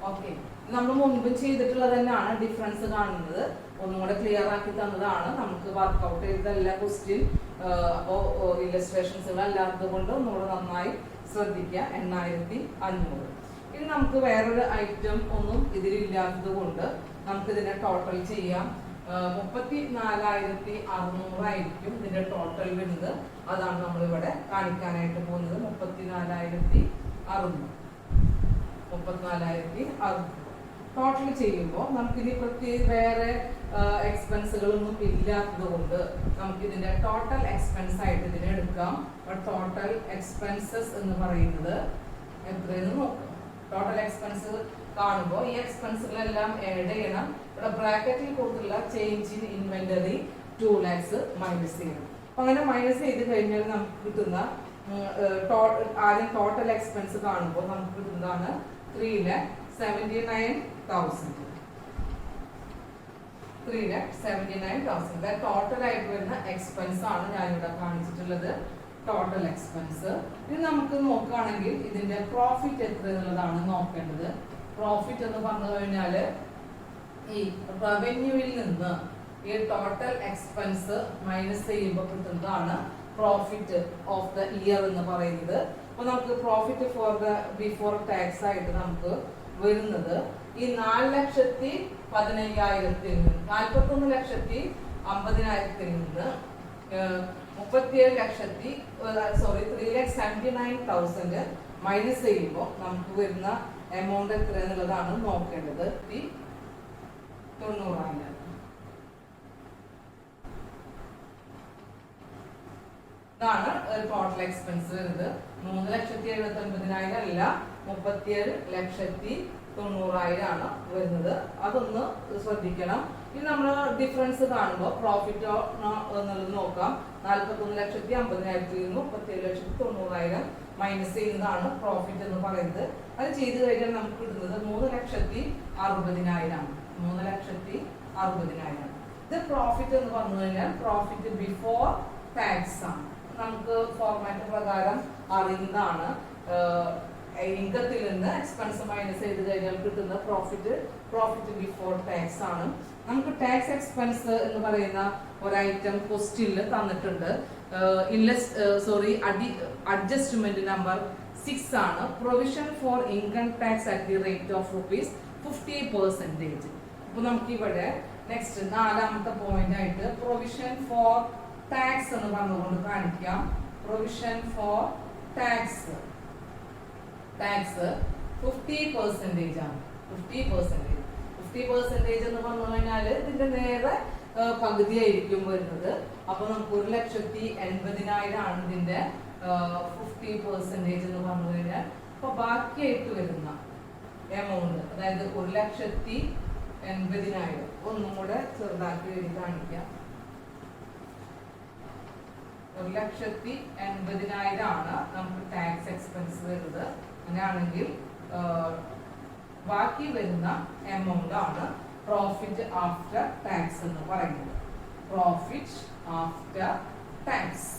ഓക്കെ, നമ്മൾ മുൻപ് ചെയ്തിട്ടുള്ളത് തന്നെയാണ് ഡിഫറൻസ് കാണുന്നത്. ഒന്നും കൂടെ ക്ലിയർ ആക്കി തന്നതാണ്. നമുക്ക് വർക്ക്ഔട്ട് ചെയ്തല്ല ക്വസ്റ്റ്യൻ. അപ്പോൾ ഇല്ലസ്ട്രേഷൻസുകൾ അല്ലാത്തത് കൊണ്ട് ഒന്നുകൂടെ നന്നായി ശ്രദ്ധിക്കുക. 8,500. ഇനി നമുക്ക് വേറൊരു ഐറ്റം ഒന്നും ഇതിലില്ലാത്തത് കൊണ്ട് നമുക്ക് ഇതിനെ ടോട്ടൽ ചെയ്യാം. 34,600 ആയിരിക്കും ഇതിന്റെ ടോട്ടൽ വരുന്നത്. അതാണ് നമ്മൾ ഇവിടെ കാണിക്കാനായിട്ട് പോകുന്നത്. 34,600 ടോട്ടൽ ചെയ്യുമ്പോൾ നമുക്കിനി പ്രത്യേക വേറെ എക്സ്പെൻസുകളൊന്നും ഇല്ലാത്തത് കൊണ്ട് നമുക്ക് ഇതിന്റെ ടോട്ടൽ എക്സ്പെൻസ് ആയിട്ട് ഇതിനെ എടുക്കാം. ടോട്ടൽ എക്സ്പെൻസസ് എന്ന് പറയുന്നത് എത്രയെന്ന് നോക്കാം. ടോട്ടൽ എക്സ്പെൻസ് കാണുമ്പോൾ ഈ എക്സ്പെൻസുകളെല്ലാം ആഡ് ചെയ്യണം. ഇവിടെ ബ്രാക്കറ്റിൽ കൊടുത്തുള്ള change in inventory 2 lakhs minus ചെയ്യണം. അപ്പൊ അങ്ങനെ മൈനസ് ചെയ്ത് കഴിഞ്ഞാൽ നമുക്ക് കിട്ടുന്ന ആദ്യം ടോട്ടൽ എക്സ്പെൻസ് കാണുമ്പോൾ നമുക്ക് കിട്ടുന്നതാണ് 3,79,000. 3,79,000 ടോട്ടൽ ആയിട്ട് വരുന്ന എക്സ്പെൻസ് ആണ് ഞാനിവിടെ കാണിച്ചിട്ടുള്ളത്, ടോട്ടൽ എക്സ്പെൻസ്. ഇനി നമുക്ക് നോക്കുകയാണെങ്കിൽ ഇതിന്റെ പ്രോഫിറ്റ് എത്ര എന്നുള്ളതാണ് നോക്കേണ്ടത്. പ്രോഫിറ്റ് എന്ന് പറഞ്ഞു കഴിഞ്ഞാല് ഈ റവന്യൂവിൽ നിന്ന് ഈ ടോട്ടൽ എക്സ്പെൻസ് മൈനസ് ചെയ്യുമ്പോൾ കിട്ടുന്നതാണ് പ്രോഫിറ്റ് ഓഫ് ദ ഇയർ എന്ന് പറയുന്നത്. അപ്പൊ നമുക്ക് profit for the before tax ആയിട്ട് നമുക്ക് വരുന്നത് ഈ 4,15,000 നിന്ന് 41,50,000 നിന്ന് 3,79,000 മൈനസ് ചെയ്യുമ്പോൾ നമുക്ക് വരുന്ന എമൗണ്ട് എത്ര എന്നുള്ളതാണ് നോക്കേണ്ടത്. 90,000. ഇതാണ് ടോട്ടൽ എക്സ്പെൻസ് വരുന്നത്. 3,79,000 അല്ല, 37,90,000 ആണ് വരുന്നത്. അതൊന്ന് ശ്രദ്ധിക്കണം. ഇനി നമ്മൾ ഡിഫറൻസ് കാണുമ്പോൾ പ്രോഫിറ്റ് എന്നുള്ളത് നോക്കാം. 41,50,000 നിന്ന് 37,90,000 മൈനസ് ചെയ്യുന്നതാണ് പ്രോഫിറ്റ് എന്ന് പറയുന്നത്. അത് ചെയ്ത് കഴിഞ്ഞാൽ നമുക്ക് കിട്ടുന്നത് 3,60,000 ആണ്. 3,60,000. ഇത് പ്രോഫിറ്റ് എന്ന് പറഞ്ഞു കഴിഞ്ഞാൽ പ്രോഫിറ്റ് ബിഫോർ ടാക്സ് ആണ്. നമുക്ക് ഫോർമാറ്റ് പ്രകാരം അറിയുന്നതാണ്. ഇൻകത്തിൽ നിന്ന് എക്സ്പെൻസ് മൈനസ് ചെയ്ത് കഴിഞ്ഞാൽ കിട്ടുന്ന പ്രോഫിറ്റ് ബിഫോർ ടാക്സ് ആണ്. നമുക്ക് ടാക്സ് എക്സ്പെൻസ് എന്ന് പറയുന്ന ഒരു ഐറ്റം ക്വസ്റ്റ്യനിൽ തന്നിട്ടുണ്ട്. അഡ്ജസ്റ്റ്മെന്റ് നമ്പർ 6 ആണ്. Provision for income tax at the rate of ₹50%. അപ്പൊ നമുക്ക് ഇവിടെ നെക്സ്റ്റ് 4ാമത്തെ പോയിന്റ് ആയിട്ട് പ്രൊവിഷൻ ഫോർ ടാക്സ് എന്ന് പറഞ്ഞുകൊണ്ട് കാണിക്കാം. പ്രൊവിഷൻ ഫോർ ടാക്സ് 50% ആണ്. 50% എന്ന് പറഞ്ഞു കഴിഞ്ഞാല് ഇതിന്റെ നേരെ പകുതിയായിരിക്കും വരുന്നത്. അപ്പൊ നമുക്ക് 1,80,000 ആണ് ഇതിന്റെ 50% എന്ന് പറഞ്ഞു കഴിഞ്ഞാൽ. അപ്പൊ ബാക്കിയായിട്ട് വരുന്ന എമൗണ്ട്, അതായത് 1,80,000 ഒന്നും കൂടെ ചെറുതാക്കി എഴുതി കാണിക്കാം. 1,80,000 ആണ് നമുക്ക് ടാക്സ് എക്സ്പെൻസ് വരുന്നത്. അങ്ങനെയാണെങ്കിൽ ബാക്കി വരുന്ന എമൗണ്ട് ആണ് പ്രോഫിറ്റ് ആഫ്റ്റർ ടാക്സ് എന്ന് പറയുന്നത്. പ്രോഫിറ്റ് ആഫ്റ്റർ ടാക്സ്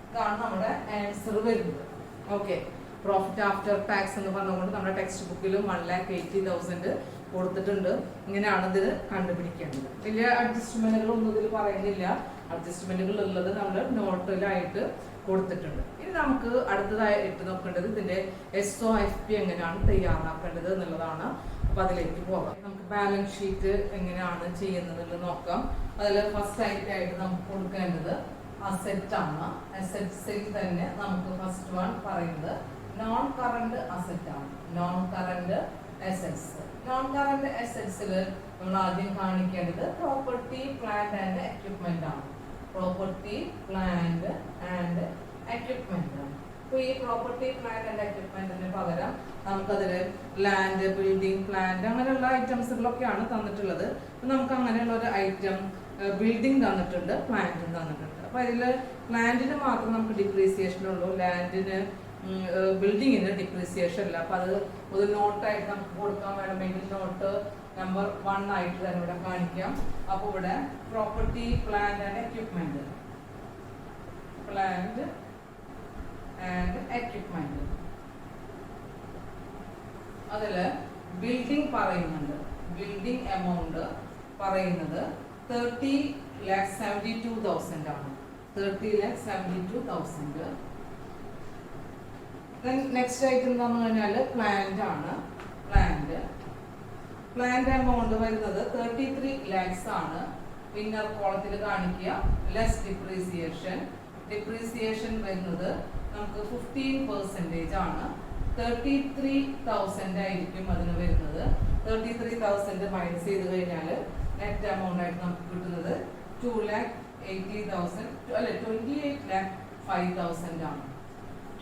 ഇതാണ് നമ്മുടെ ആൻസർ വരുന്നത്. ഓക്കെ, പ്രോഫിറ്റ് ആഫ്റ്റർ ടാക്സ് എന്ന് പറഞ്ഞുകൊണ്ട് നമ്മുടെ ടെക്സ്റ്റ് ബുക്കിലും 1,80,000 കൊടുത്തിട്ടുണ്ട്. ഇങ്ങനെയാണ് ഇത് കണ്ടുപിടിക്കേണ്ടത്. വലിയ അഡ്ജസ്റ്റ്മെന്റുകൾ ഒന്നും ഇതിൽ പറയുന്നില്ല. അഡ്ജസ്റ്റ്മെന്റുകൾ ഉള്ളത് നമ്മൾ നോട്ടിലായിട്ട് കൊടുത്തിട്ടുണ്ട്. ഇനി നമുക്ക് അടുത്തതായിട്ട് നോക്കേണ്ടത് ഇതിന്റെ SOFP എങ്ങനെയാണ് തയ്യാറാക്കേണ്ടത് എന്നുള്ളതാണ്. അപ്പൊ അതിലേക്ക് പോകാം. നമുക്ക് ബാലൻസ് ഷീറ്റ് എങ്ങനെയാണ് ചെയ്യുന്നത് നോക്കാം. അതിൽ ഫസ്റ്റ് ആയിട്ട് നമുക്ക് കൊടുക്കേണ്ടത് അസെറ്റ് ആണ്. അസെറ്റ്സിൽ തന്നെ നമുക്ക് ഫസ്റ്റ് വൺ പറയുന്നത് നോൺ കറന്റ് അസെറ്റ് ആണ്. Non current assets. Non current അസെറ്റ്സിൽ നമ്മൾ ആദ്യം കാണിക്കേണ്ടത് പ്രോപ്പർട്ടി പ്ലാന്റ് ആൻഡ് എക്യുപ്മെന്റ് ആണ്. പ്രോപ്പർട്ടി പ്ലാന്റ് ആൻഡ് എക്യുപ്മെന്റ് ആണ്. അപ്പൊ ഈ പ്രോപ്പർട്ടി പ്ലാന്റ് ആൻഡ് എക്യുപ്മെന്റിന് പകരം നമുക്കതിൽ ലാൻഡ്, ബിൽഡിംഗ്, പ്ലാന്റ് അങ്ങനെയുള്ള ഐറ്റംസുകളൊക്കെയാണ് തന്നിട്ടുള്ളത്. അപ്പൊ നമുക്ക് അങ്ങനെയുള്ള ഒരു ഐറ്റം ബിൽഡിംഗ് തന്നിട്ടുണ്ട്, പ്ലാന്റും തന്നിട്ടുണ്ട്. അപ്പൊ അതിൽ പ്ലാന്റിന് മാത്രം നമുക്ക് ഡിപ്രീസിയേഷൻ ഉള്ളൂ, ലാൻഡിന് ബിൽഡിങ്ങിന് ഡിപ്രീസിയേഷൻ ഇല്ല. അപ്പൊ അത് ഒരു നോട്ടായിട്ട് നമുക്ക് കൊടുക്കാൻ വേണമെങ്കിൽ നോട്ട് നമ്പർ 1 ആയിട്ട് തന്നെ ഇവിടെ കാണിക്കാം. അപ്പൊ ഇവിടെ property plant and equipment, plant and equipment, അതില് ബിൽഡിംഗ് പറയുന്നുണ്ട്. ബിൽഡിംഗ് എമൗണ്ട് പറയുന്നത് 30,72,000 ആണ്. 30,72,000. നെക്സ്റ്റ് ആയിട്ട് എന്താന്ന് പറഞ്ഞാല് പ്ലാന്റ് ആണ്. പ്ലാന്റ് എമൗണ്ട് വരുന്നത് 33 lakhs ആണ്. വിന്നർ കോളത്തിൽ കാണിക്കുക. Less depreciation. ഡിപ്രീസിയേഷൻ വരുന്നത് നമുക്ക് 15% ആണ്. 33,000 ആയിരിക്കും അതിന് വരുന്നത്. 33,000 മൈനസ് ചെയ്ത് കഴിഞ്ഞാൽ നെറ്റ് എമൗണ്ട് ആയിട്ട് നമുക്ക് കിട്ടുന്നത് 2,80,000 അല്ലെ 28,05,000 ആണ്.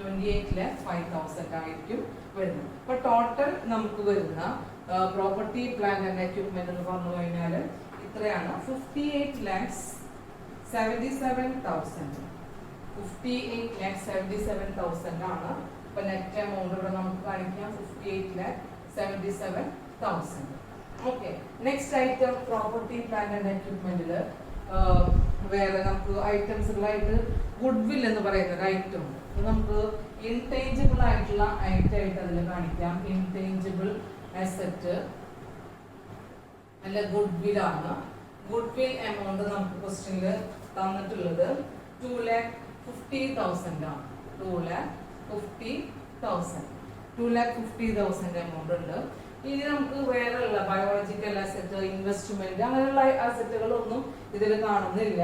28,05,000 ആയിരിക്കും വരുന്നത്. അപ്പൊ ടോട്ടൽ നമുക്ക് വരുന്ന പ്രോപ്പർട്ടി പ്ലാന്റ് ആൻഡ് എക്യുപ്മെന്റ് എന്ന് പറഞ്ഞു കഴിഞ്ഞാൽ ഇത്രയാണ്. 58,60,000 77,000. 58,77,000 ആണ്. അപ്പൊ നെറ്റ് എമൗണ്ട് ഇവിടെ നമുക്ക് കാണിക്കാം 58,77,000. Okay, next item property plant and എക്യുപ്മെന്റില് വേറെ നമുക്ക് ഐറ്റംസുകളായിട്ട് ഗുഡ്വിൽ എന്ന് പറയുന്ന ഒരു ഐറ്റം ഉണ്ട്. നമുക്ക് ഇൻടേഞ്ചിബിൾ ആയിട്ടുള്ള ഐറ്റം ആയിട്ട് അതിൽ കാണിക്കാം. ഇൻടേഞ്ചിബിൾ അസറ്റ് അല്ല ഗുഡ്വിൽ ആണ്. ഗുഡ്വിൽ എമൗണ്ട് നമുക്ക് ക്വസ്റ്റ്യനിൽ തന്നിട്ടുള്ളത് 2,50,000 ആണ്. 2,50,000 എമൗണ്ട് ഉണ്ട്. ഇനി നമുക്ക് വേറെയുള്ള ബയോളജിക്കൽ അസറ്റ്, ഇൻവെസ്റ്റ്മെന്റ് അങ്ങനെയുള്ള അസറ്റുകളൊന്നും ഇതിൽ കാണുന്നില്ല.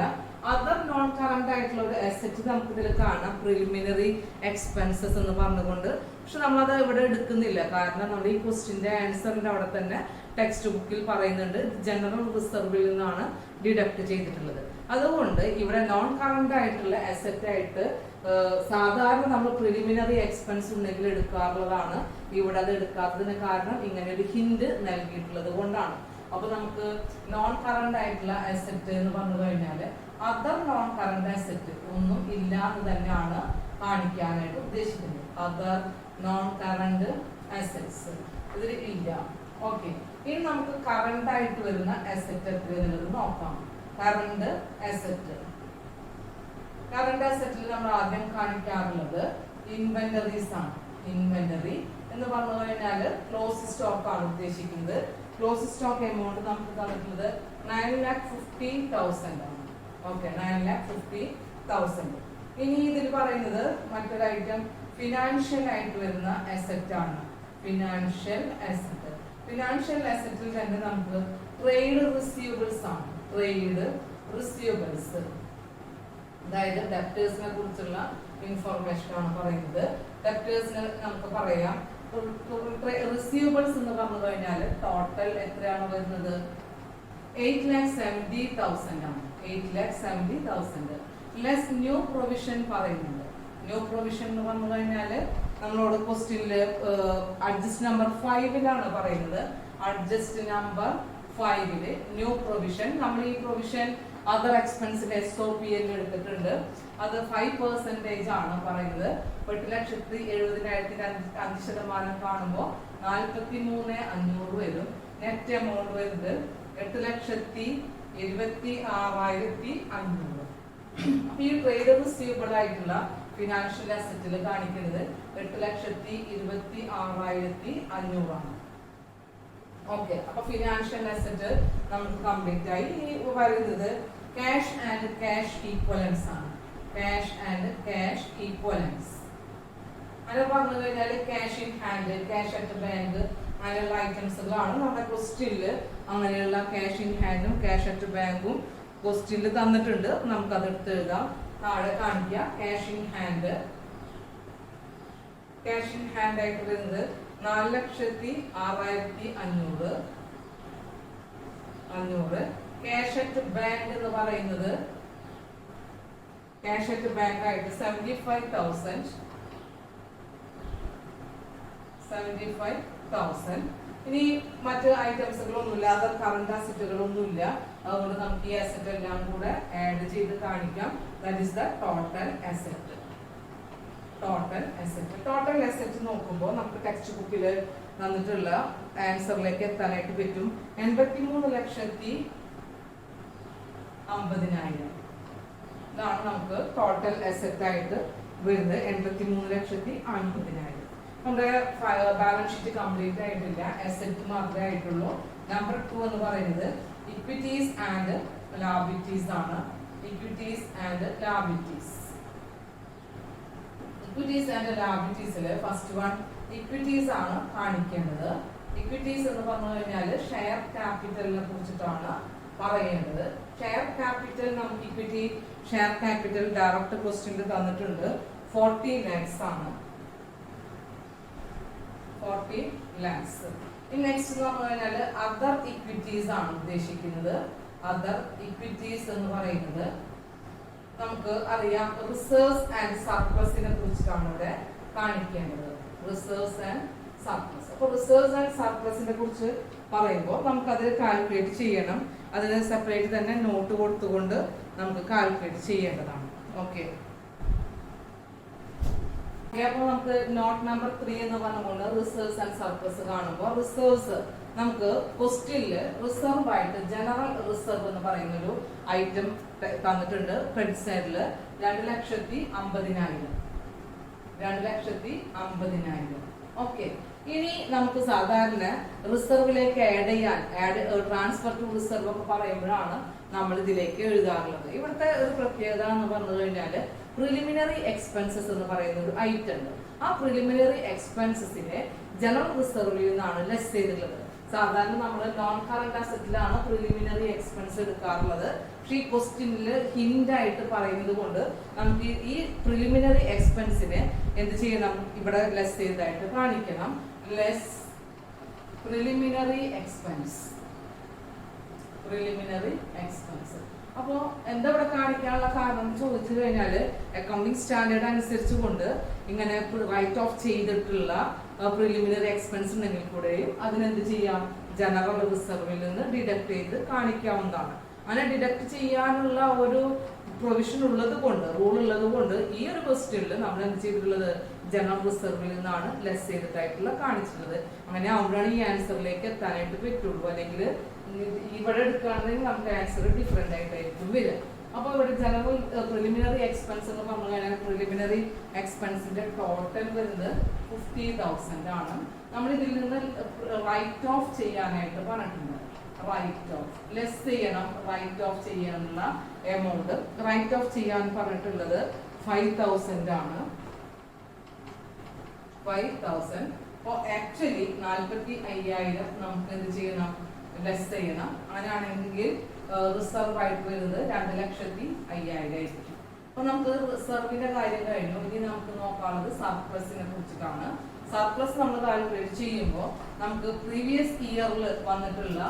അതർ നോൺ കറന്റ് ആയിട്ടുള്ള ഒരു അസറ്റ് നമുക്ക് ഇതിൽ കാണാം, പ്രിലിമിനറി എക്സ്പെൻസസ് എന്ന് പറഞ്ഞുകൊണ്ട്. പക്ഷെ നമ്മളത് ഇവിടെ എടുക്കുന്നില്ല, കാരണം നമ്മുടെ ഈ ക്വസ്റ്റ്യന്റെ ആൻസറിന്റെ അവിടെ തന്നെ ടെക്സ്റ്റ് ബുക്കിൽ പറയുന്നുണ്ട് ജനറൽ റിസർവിൽ നിന്നാണ് ഡിഡക്ട് ചെയ്തിട്ടുള്ളത്. അതുകൊണ്ട് ഇവിടെ നോൺ കറന്റ് ആയിട്ടുള്ള അസറ്റ് ആയിട്ട് സാധാരണ നമ്മൾ പ്രിലിമിനറി എക്സ്പെൻസ് ഉണ്ടെങ്കിൽ എടുക്കാറുള്ളതാണ്. ഇവിടെ അത് എടുക്കാത്തതിന് കാരണം ഇങ്ങനെ ഒരു ഹിന്റ് നൽകിയിട്ടുള്ളത് കൊണ്ടാണ്. അപ്പൊ നമുക്ക് നോൺ കറന്റ് ആയിട്ടുള്ള അസറ്റ് എന്ന് പറഞ്ഞു കഴിഞ്ഞാല് അതർ നോൺ കറന്റ് അസറ്റ് ഒന്നും ഇല്ല എന്ന് തന്നെയാണ് കാണിക്കാനായിട്ട് ഉദ്ദേശിക്കുന്നത്. അതർ നോൺ കറന്റ് അസറ്റ്സ് ഇതിൽ ഇല്ല. ഓക്കെ, ഇനി നമുക്ക് കറന്റ് ആയിട്ട് വരുന്ന അസറ്റ് എത്രയെന്നുള്ളത് നോക്കാം. കറന്റ് അസറ്റിൽ നമ്മൾ ആദ്യം കാണിക്കാറുള്ളത് ഇൻവെന്ററീസ് ആണ്. ഇൻവെന്ററി എന്ന് പറഞ്ഞു കഴിഞ്ഞാൽ ക്ലോസ് സ്റ്റോക്ക് ആണ് ഉദ്ദേശിക്കുന്നത്. ക്ലോസ് സ്റ്റോക്ക് എമൗണ്ട് നമുക്ക് തന്നിട്ടുള്ളത് 9,50,000 ആണ്. ഓക്കെ, 9,50,000. ഇനി ഇതിൽ പറയുന്നത് മറ്റൊരു ഐറ്റം ഫിനാൻഷ്യൽ ആയിട്ട് വരുന്ന അസറ്റ് ആണ്. ഫിനാൻഷ്യൽ അസറ്റിൽ തന്നെ നമുക്ക് ട്രേഡ് റിസീവബിൾസ് ആണ്. ട്രേഡ് റിസീവബിൾസ്, അതായത് ഡെപ്റ്റേഴ്സിനെ കുറിച്ചുള്ള ഇൻഫർമേഷൻ ആണ് പറയുന്നത്. ഡെപ്റ്റേഴ്സിന് നമുക്ക് പറയാം റിസീവബിൾസ് എന്ന് പറഞ്ഞു കഴിഞ്ഞാൽ ടോട്ടൽ എത്രയാണ് വരുന്നത്? 8,70,000 ആണ്. 8,70,000 ലെസ് ന്യൂ പ്രൊവിഷൻ പറയുന്നുണ്ട്. ന്യൂ പ്രൊവിഷൻ എന്ന് പറഞ്ഞു കഴിഞ്ഞാല് നമ്മളോട് ക്വസ്റ്റ്യനില് അഡ്ജസ്റ്റ് നമ്പർ 5 പറയുന്നത്. Adjust number 5 new provision. നമ്മൾ ഈ പ്രൊവിഷൻ അതർ എക്സ്പെൻസിൽ SOPL എടുത്തിട്ടുണ്ട്. അത് 5% ആണ് പറയുന്നത്. 8,70,000 5% കാണുമ്പോൾ 43,500 വരും. നെറ്റ് എമൗണ്ട് വരുന്നത് 8,26,500. അപ്പൊ ഈ ട്രേഡ് റിസീവബിൾ ആയിട്ടുള്ള ഫിനാൻഷ്യൽ അസറ്റിൽ കാണിക്കുന്നത് 8,26,500 ആണ്. ഓക്കെ, അപ്പൊ ഫിനാൻഷ്യൽ അസറ്റ് നമുക്ക് കംപ്ലീറ്റ് ആയി. ഇനി വരുന്നത് ക്യാഷ് ആൻഡ് ക്യാഷ് ഈക്വലൻസ് ആണ്. ക്യാഷ് ആൻഡ് ക്യാഷ് ഈക്വലൻസ് അങ്ങനെ പറഞ്ഞു കഴിഞ്ഞാൽ cash in hand, cash at bank അങ്ങനെയുള്ള ഐറ്റംസുകളാണ് നമ്മുടെ ക്വസ്റ്റ്യനില്. അങ്ങനെയുള്ള ക്യാഷ് ഇൻ ഹാൻഡും ക്യാഷ് അറ്റ് ബാങ്കും ക്വസ്റ്റ്യനിൽ തന്നിട്ടുണ്ട്. നമുക്ക് അത് എടുത്ത് എഴുതാം. താഴെ കാണിക്കുക cash in hand. Cash in hand ആയിട്ട് വരുന്നത് 4,06,500. ക്യാഷ് അറ്റ് ബാങ്ക് എന്ന് പറയുന്നത് ക്യാഷ് അറ്റ് ബാങ്ക് ആയിട്ട് 75,000. ഇനി മറ്റ് ഐറ്റംസുകളൊന്നുമില്ല, അതർ കറന്റ് അസറ്റുകളൊന്നുമില്ല. അതുകൊണ്ട് നമുക്ക് ഈ അസറ്റ് എല്ലാം കൂടെ ആഡ് ചെയ്ത് കാണിക്കാം. That is the total asset. Total asset നോക്കുമ്പോൾ നമുക്ക് ടെക്സ്റ്റ് ബുക്കിൽ തന്നിട്ടുള്ള ആൻസറിലേക്ക് എത്താനായിട്ട് പറ്റും. 83,50,000 ഇതാണ് നമുക്ക് ടോട്ടൽ അസറ്റ് ആയിട്ട് വരുന്നത്. 83,50,000. നമ്മുടെ ബാലൻസ് ഷീറ്റ് കംപ്ലീറ്റ് ആയിട്ടില്ല, അസറ്റ് മാത്രമേ ആയിട്ടുള്ളൂ. നമ്പർ 2 എന്ന് പറയുന്നത് ഇക്വിറ്റീസ് ആൻഡ് ലാബിലിറ്റീസ് ആണ്. ഇക്വിറ്റീസ് ആൻഡ് ലാബിലിറ്റീസിൽ ഫസ്റ്റ് വൺ ഇക്വിറ്റീസ് ആണ് കാണിക്കേണ്ടത്. ഇക്വിറ്റീസ് എന്ന് പറഞ്ഞു കഴിഞ്ഞാൽ ഷെയർ ക്യാപിറ്റലിനെ കുറിച്ചിട്ടാണ് പറയേണ്ടത്. ഷെയർ ക്യാപിറ്റൽ നമുക്ക് ഇക്വിറ്റി ഷെയർ ക്യാപിറ്റൽ ഡയറക്റ്റ് ക്വസ്റ്റ്യനിൽ തന്നിട്ടുണ്ട്. 40 lakhs ആണ്. 40 lakhs. നെക്സ്റ്റ് എന്ന് പറഞ്ഞു കഴിഞ്ഞാൽ അതർ ഇക്വിറ്റീസ് ആണ് ഉദ്ദേശിക്കുന്നത്. അതർ ഇക്വിറ്റീസ് എന്ന് പറയുന്നത് നമുക്ക് അറിയാം റിസർവ്സ് ആൻഡ് സർപ്ലസിനെ കുറിച്ചിട്ടാണ് ഇവിടെ കാണിക്കേണ്ടത്. Reserves and surplus. അപ്പോൾ റിസർവ്സ് ആൻഡ് സർപ്ലസിനെ കുറിച്ച് പറയുമ്പോൾ നമുക്ക് അത് കാൽക്കുലേറ്റ് ചെയ്യണം. അതിന് സെപ്പറേറ്റ് തന്നെ നോട്ട് കൊടുത്തുകൊണ്ട് നമുക്ക് കാൽക്കുലേറ്റ് ചെയ്യേണ്ടതാണ്. ഓക്കെ, അപ്പോൾ നമുക്ക് നോട്ട് നമ്പർ 3 എന്ന് പറഞ്ഞുകൊണ്ട് റിസർവ്സ് ആൻഡ് സർപ്ലസ് കാണുമ്പോൾ റിസർവ്സ് നമുക്ക് ക്വസ്റ്റ്യനില് റിസർവ് ആയിട്ട് ജനറൽ റിസർവ് എന്ന് പറയുന്ന ഒരു ഐറ്റം തന്നിട്ടുണ്ട്. ക്രെഡിറ്റ് സൈഡില് 2,50,000. 2,50,000. ഓക്കെ, ഇനി നമുക്ക് സാധാരണ റിസർവിലേക്ക് ട്രാൻസ്ഫർ ടു റിസർവ് ഒക്കെ പറയുമ്പോഴാണ് നമ്മൾ ഇതിലേക്ക് എഴുതാറുള്ളത്. ഇവിടുത്തെ ഒരു പ്രത്യേകത എന്ന് പറഞ്ഞു കഴിഞ്ഞാല് പ്രിലിമിനറി എക്സ്പെൻസസ് എന്ന് പറയുന്ന ഒരു ഐറ്റം ഉണ്ട്. ആ പ്രിലിമിനറി എക്സ്പെൻസസിനെ ജനറൽ റിസർവിൽ നിന്നാണ് ലെസ് ചെയ്തിട്ടുള്ളത്. സാധാരണ നമ്മൾ നോൺ കറന്റ് അസറ്റിലാണ് പ്രിലിമിനറി എക്സ്പെൻസ് എടുക്കാറുള്ളത്. പക്ഷേ ഈ ക്വസ്റ്റ്യനിൽ ഹിന്റ് ആയിട്ട് പറയുന്നത് കൊണ്ട് നമുക്ക് ഈ പ്രിലിമിനറി എക്സ്പെൻസിനെ എന്ത് ചെയ്യണം, ഇവിടെ ലെസ് ചെയ്തതായിട്ട് കാണിക്കണം. Less preliminary expense. അപ്പോ എന്താ ഇവിടെ കാണിക്കാനുള്ള കാരണം ചോദിച്ചു കഴിഞ്ഞാല് അക്കൗണ്ടിങ് സ്റ്റാൻഡേർഡ് അനുസരിച്ച് കൊണ്ട് ഇങ്ങനെ റൈറ്റ് ഓഫ് ചെയ്തിട്ടുള്ള പ്രിലിമിനറി എക്സ്പെൻസ് ഉണ്ടെങ്കിൽ കൂടെയും അതിനെന്ത് ചെയ്യാം, ജനറൽ റിസർവിൽ നിന്ന് ഡിഡക്ട് ചെയ്ത് കാണിക്കാവുന്നതാണ്. അങ്ങനെ ഡിഡക്ട് ചെയ്യാനുള്ള ഒരു പ്രൊവിഷൻ ഉള്ളത് കൊണ്ട്, റൂൾ ഉള്ളത് കൊണ്ട് ഈ ഒരു ക്വസ്റ്റ്യനിൽ നമ്മൾ എന്ത് ചെയ്തിട്ടുള്ളത്, ജനറൽ റിസർവിൽ നിന്നാണ് ലെസ് ചെയ്തിട്ടായിട്ടുള്ള കാണിച്ചിട്ടുള്ളത്. അങ്ങനെ ആവുമ്പോഴാണ് ഈ ആൻസറിലേക്ക് എത്താനായിട്ട് പറ്റുള്ളൂ. അല്ലെങ്കിൽ ഇവിടെ എടുക്കുകയാണെങ്കിൽ നമുക്ക് ആൻസർ ഡിഫറെന്റ് ആയിട്ടായിരിക്കും വരിക. അപ്പൊ ഇവിടെ ജനറൽ പ്രിലിമിനറി എക്സ്പെൻസ് എന്ന് പറഞ്ഞു കഴിഞ്ഞാൽ പ്രിലിമിനറി എക്സ്പെൻസിന്റെ ടോട്ടൽ വരുന്നത് 50,000 ആണ്. നമ്മൾ ഇതിൽ നിന്ന് റൈറ്റ് ഓഫ് ചെയ്യാനായിട്ട് പറഞ്ഞിട്ടുണ്ട്. റൈറ്റ് ഓഫ് ലെസ് ചെയ്യണം, റൈറ്റ് ഓഫ് ചെയ്യാനുള്ള എമൗണ്ട് റൈറ്റ് ഓഫ് ചെയ്യാൻ പറഞ്ഞിട്ടുള്ളത് 5,000 ആണ്. 5,000. അപ്പോൾ ആക്ച്വലി 45,000 നമുക്ക് എന്ത് ചെയ്യണം, ലെസ് ചെയ്യണം. അങ്ങനെയാണെങ്കിൽ റിസർവ് ആയിട്ട് വരുന്നത് 2,50,000 ആയിരിക്കും. അപ്പൊ നമുക്ക് റിസർവിന്റെ കാര്യം കഴിഞ്ഞു. ഇനി നമുക്ക് നോക്കാനുള്ളത് സർപ്ലസിനെ കുറിച്ചിട്ടാണ്. സർപ്ലസ് നമ്മൾ കാൽക്കുലേറ്റ് ചെയ്യുമ്പോൾ നമുക്ക് പ്രീവിയസ് ഇയറിൽ വന്നിട്ടുള്ള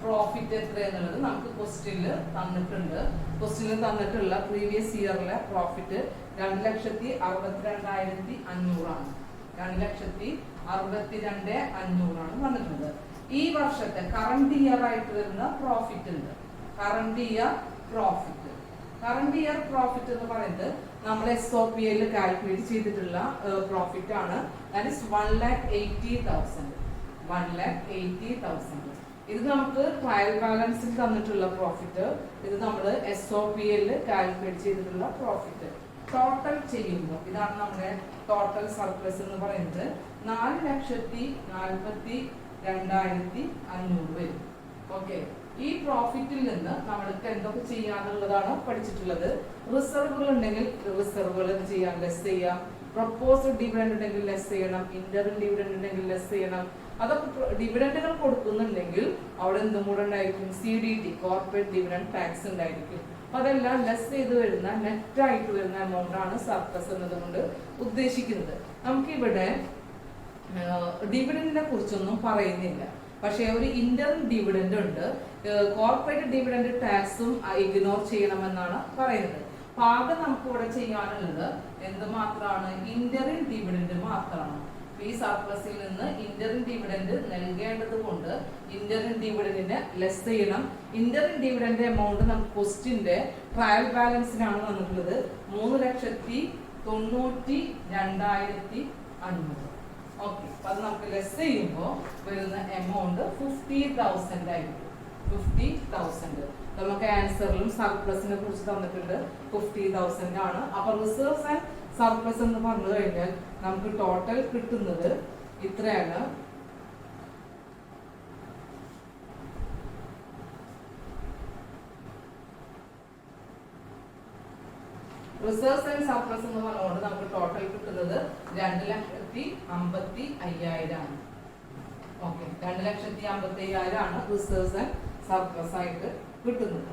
പ്രോഫിറ്റ് എത്ര എന്നുള്ളത് നമുക്ക് ക്വസ്റ്റ്യനിൽ തന്നിട്ടുണ്ട്. ക്വസ്റ്റ്യനിൽ തന്നിട്ടുള്ള പ്രീവിയസ് ഇയറിലെ പ്രോഫിറ്റ് 2,62,500 ആണ്. 2,62,500 ആണ് വന്നിട്ടുണ്ട്. ഈ വർഷത്തെ കറണ്ട് ഇയർ ആയിട്ട് വരുന്ന പ്രോഫിറ്റ് ഉണ്ട്. കറണ്ട് ഇയർ പ്രോഫിറ്റ് എന്ന് പറയുന്നത് നമ്മൾ SOPL കാൽക്കുലേറ്റ് ചെയ്തിട്ടുള്ള പ്രോഫിറ്റ് ആണ്. That is 1,80,000. 1,80,000. ഇത് നമുക്ക് ട്രയൽ ബാലൻസിൽ തന്നിട്ടുള്ള പ്രോഫിറ്റ്. ഇത് നമ്മൾ SOPL കാൽക്കുലേറ്റ് ചെയ്തിട്ടുള്ള പ്രോഫിറ്റ്. ടോട്ടൽ ചെയ്യുമ്പോൾ ഇതാണ് നമ്മുടെ ടോട്ടൽ സർപ്ലസ് എന്ന് പറയുന്നത് 4,42,500 വരും. ഓക്കെ, ഈ പ്രോഫിറ്റിൽ നിന്ന് നമ്മൾക്ക് എന്തൊക്കെ ചെയ്യാന്നുള്ളതാണ് പഠിച്ചിട്ടുള്ളത്. റിസർവുകൾ ഉണ്ടെങ്കിൽ റിസർവുകൾ ചെയ്യാൻ ലെസ് ചെയ്യാം. പ്രൊപ്പോസ്ഡ് ഡിവിഡൻഡ് ഉണ്ടെങ്കിൽ ലെസ് ചെയ്യണം. ഇന്ററിം ഡിവിഡൻഡ് ഉണ്ടെങ്കിൽ ലെസ് ചെയ്യണം. അതൊക്കെ ഡിവിഡൻഡുകൾ കൊടുക്കുന്നുണ്ടെങ്കിൽ അവിടെ എന്തും കൂടെ ഉണ്ടായിരിക്കും, CDT കോർപ്പറേറ്റ് ഡിവിഡൻഡ് ടാക്സ് ഉണ്ടായിരിക്കും. അതെല്ലാം ലെസ് ചെയ്ത് വരുന്ന നെറ്റ് ആയിട്ട് വരുന്ന എമൗണ്ട് ആണ് സർപ്ലസ് എന്നതുകൊണ്ട് ഉദ്ദേശിക്കുന്നത്. നമുക്കിവിടെ ഡിവിഡൻഡിനെ കുറിച്ചൊന്നും പറയുന്നില്ല. പക്ഷേ ഒരു ഇന്ററിം ഡിവിഡൻഡ് ഉണ്ട്. കോർപ്പറേറ്റ് ഡിവിഡൻഡ് ടാക്സും ഇഗ്നോർ ചെയ്യണമെന്നാണ് പറയുന്നത്. ആകെ നമുക്ക് ഇവിടെ ചെയ്യാനുള്ളത് എന്തുമാത്രമാണ്, ഇന്ററിം ഡിവിഡൻഡ് മാത്രമാണ്. ഈ സർപ്ലസിൽ നിന്ന് ഇന്ററിം ഡിവിഡൻഡ് നൽകേണ്ടത് കൊണ്ട് ഇന്ററിം ഡിവിഡൻഡിനെ ലെസ് ചെയ്യണം. ഇന്ററിം ഡിവിഡൻഡ് എമൗണ്ട് നമുക്ക് ക്വസ്റ്റ്യന്റെ ട്രയൽ ബാലൻസിനാണ് വന്നിട്ടുള്ളത് 3,92,500. ഓക്കെ, അത് നമുക്ക് ലെസ് ചെയ്യുമ്പോൾ വരുന്ന എമൗണ്ട് 50,000 ആയിരിക്കും. 50,000 നമുക്ക് ആൻസറിലും സർപ്ലസിനെ കുറിച്ച് തന്നിട്ടുണ്ട്. 50,000 ആണ്. അപ്പൊ റിസർവ്സ് ആൻഡ് സർപ്ലസ് എന്ന് പറഞ്ഞു കഴിഞ്ഞാൽ നമുക്ക് ടോട്ടൽ കിട്ടുന്നത് ഇത്രയാണ്. റിസർവ്സ് ആൻഡ് സർപ്ലസ് എന്ന് പറഞ്ഞുകൊണ്ട് നമുക്ക് ടോട്ടൽ കിട്ടുന്നത് 2,55,000 ആണ്. ഓക്കെ, 2,55,000 ആണ് റിസർവ്സ് ആൻഡ് സർപ്ലസ് ആയിട്ട് കിട്ടുന്നത്.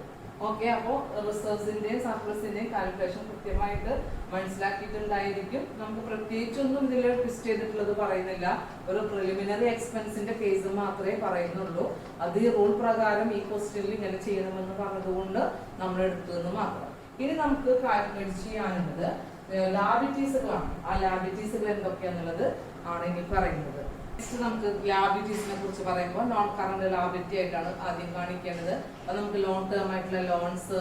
ഓക്കെ, അപ്പോൾ റിസർവ്സിന്റെയും സർപ്ലസിന്റെയും കാൽക്കുലേഷൻ കൃത്യമായിട്ട് മനസ്സിലാക്കിയിട്ടുണ്ടായിരിക്കും. നമുക്ക് പ്രത്യേകിച്ചൊന്നും ഇതിൽ ട്വിസ്റ്റ് ചെയ്തിട്ടുള്ളത് പറയുന്നില്ല. ഒരു പ്രിലിമിനറി എക്സ്പെൻസിന്റെ കേസ് മാത്രമേ പറയുന്നുള്ളൂ. അത് ഈ റൂൾ പ്രകാരം ഈ ക്വസ്റ്റ്യനിൽ ഇങ്ങനെ ചെയ്യണമെന്ന് പറഞ്ഞതുകൊണ്ട് നമ്മൾ എടുത്തതെന്ന് മാത്രം. ഇനി നമുക്ക് കാൽക്കുലേറ്റ് ചെയ്യാനുള്ളത് ലാബിലിറ്റീസുകളാണ്. ആ ലാബിലിറ്റീസുകൾ എന്തൊക്കെയാന്നുള്ളത് ആണ് ഇനി പറയുന്നത്. നെക്സ്റ്റ് നമുക്ക് ലാബിലിറ്റീസിനെ കുറിച്ച് പറയുമ്പോൾ നോൺ കറണ്ട് ലാബിലിറ്റി ആയിട്ടാണ് ആദ്യം കാണിക്കേണ്ടത്. അത് നമുക്ക് ലോങ് ടേം ആയിട്ടുള്ള ലോൺസ്,